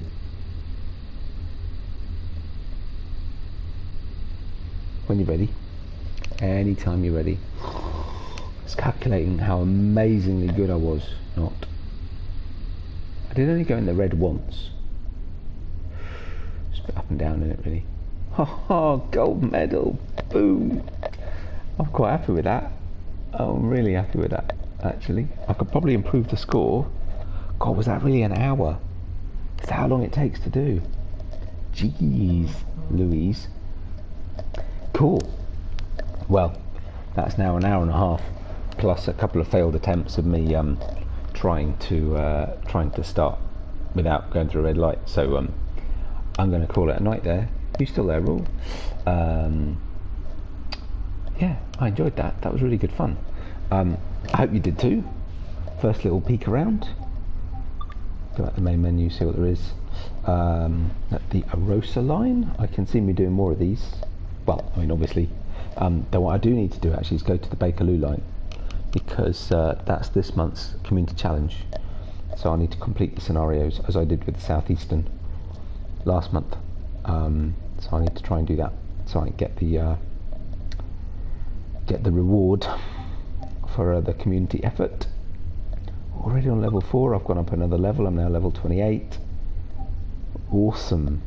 When you're ready. Anytime you're ready. It's calculating how amazingly good I was. Not. I did only go in the red once. Just a bit up and down in it, really. Ha, gold medal. Boom. I'm quite happy with that. I'm really happy with that, actually. I could probably improve the score. God, was that really an hour? Is that how long it takes to do? Jeez, Louise. Cool. Well, that's now an hour and a half, plus a couple of failed attempts of me trying to start without going through a red light. So I'm going to call it a night there. You still there, Raul? Yeah, I enjoyed that. That was really good fun. I hope you did too. First little peek around. Go back to the main menu, see what there is. At the Arosa line, I can see me doing more of these. Well, I mean, obviously. Though what I do need to do actually is go to the Bakerloo line, because that's this month's community challenge. So I need to complete the scenarios as I did with the Southeastern last month. So I need to try and do that, so I get the reward for the community effort. Already on level 4, I've gone up another level, I'm now level 28. Awesome.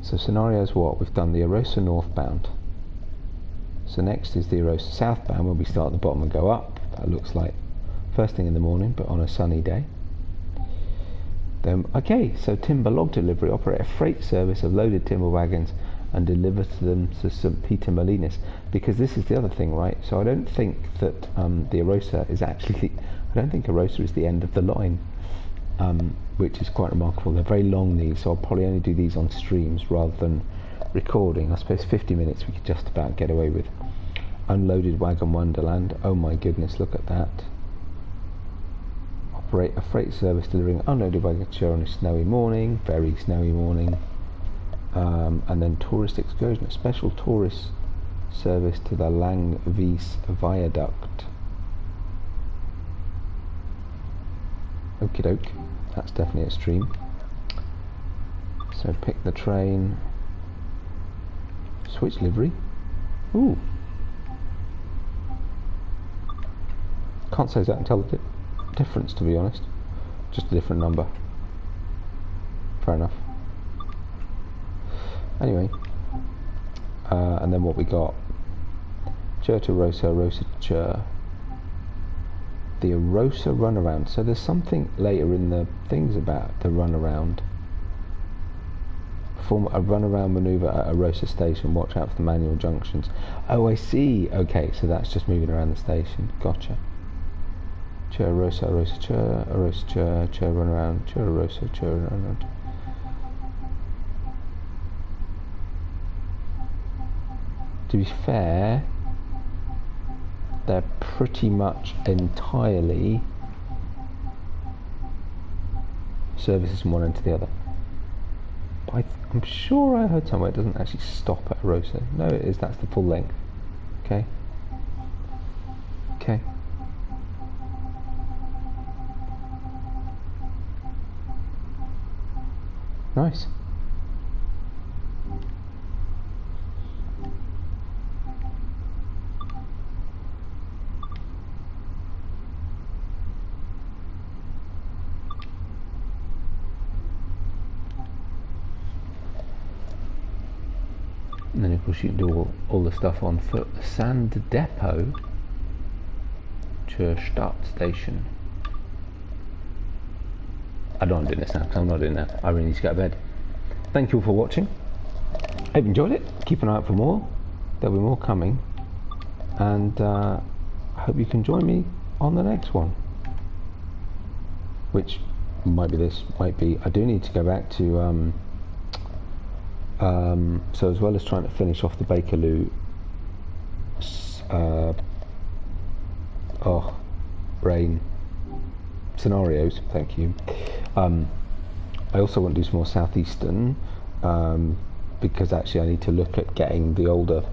So scenarios what? We've done the Arosa Northbound. So next is the Arosa Southbound, where we start at the bottom and go up. That looks like first thing in the morning, but on a sunny day. Then, okay, so timber log delivery, operate a freight service of loaded timber wagons and deliver to them to St. Peter Molinas, because this is the other thing, right? So I don't think that the Arosa is actually, I don't think Arosa is the end of the line, which is quite remarkable. They're very long, these, so I'll probably only do these on streams rather than recording. I suppose 50 minutes we could just about get away with. Unloaded wagon wonderland, oh my goodness, look at that. Operate a freight service delivering unloaded wagon chair on a snowy morning, very snowy morning. And then tourist excursion, a special tourist service to the Langvies Viaduct. Okie doke, that's definitely a stream. So pick the train, switch livery. Ooh, can't say that and tell the difference, to be honest. Just a different number. Fair enough. Anyway, and then what we got? Chur to Arosa, Arosa to Chur. The Arosa runaround. So there's something later in the things about the runaround. Perform a runaround manoeuvre at Arosa station. Watch out for the manual junctions. Oh, I see. Okay, so that's just moving around the station. Gotcha. Chur Arosa, Arosa Chur, Arosa Chur, Chur runaround, Chur Arosa, Chur runaround. To be fair, they're pretty much entirely services from one end to the other. But I'm sure I heard somewhere it doesn't actually stop at Arosa. No, it is. That's the full length. Okay. Okay. Nice. And then of course you can do all the stuff on foot. Sand Depot to Start Station. I don't want to do this now, because I'm not doing that. I really need to go to bed. Thank you all for watching. Hope you enjoyed it. Keep an eye out for more. There'll be more coming. And I hope you can join me on the next one. Which might be this, might be... I do need to go back to... so as well as trying to finish off the Bakerloo brain scenarios, thank you. I also want to do some more southeastern, because actually I need to look at getting the older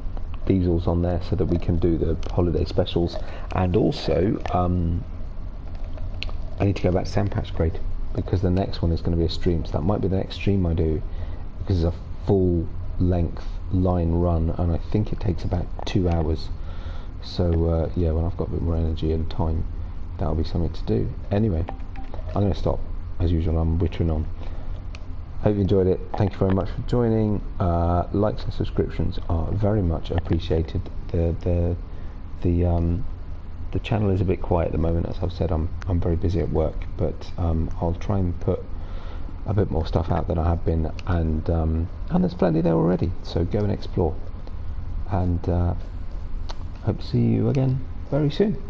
diesels on there so that we can do the holiday specials, and also I need to go back to Sandpatch Grade, because the next one is going to be a stream, so that might be the next stream I do, because it's a full length line run and I think it takes about 2 hours. So yeah, when I've got a bit more energy and time, that'll be something to do. Anyway, I'm going to stop. As usual, I'm wittering on. Hope you enjoyed it. Thank you very much for joining. Likes and subscriptions are very much appreciated. The channel is a bit quiet at the moment, as I've said. I'm very busy at work, but I'll try and put a bit more stuff out than I have been, and there's plenty there already, so go and explore, and hope to see you again very soon.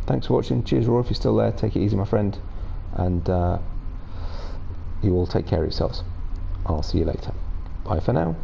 Thanks for watching. Cheers, Roy, if you're still there. Take it easy, my friend, and you all take care of yourselves. I'll see you later. Bye for now.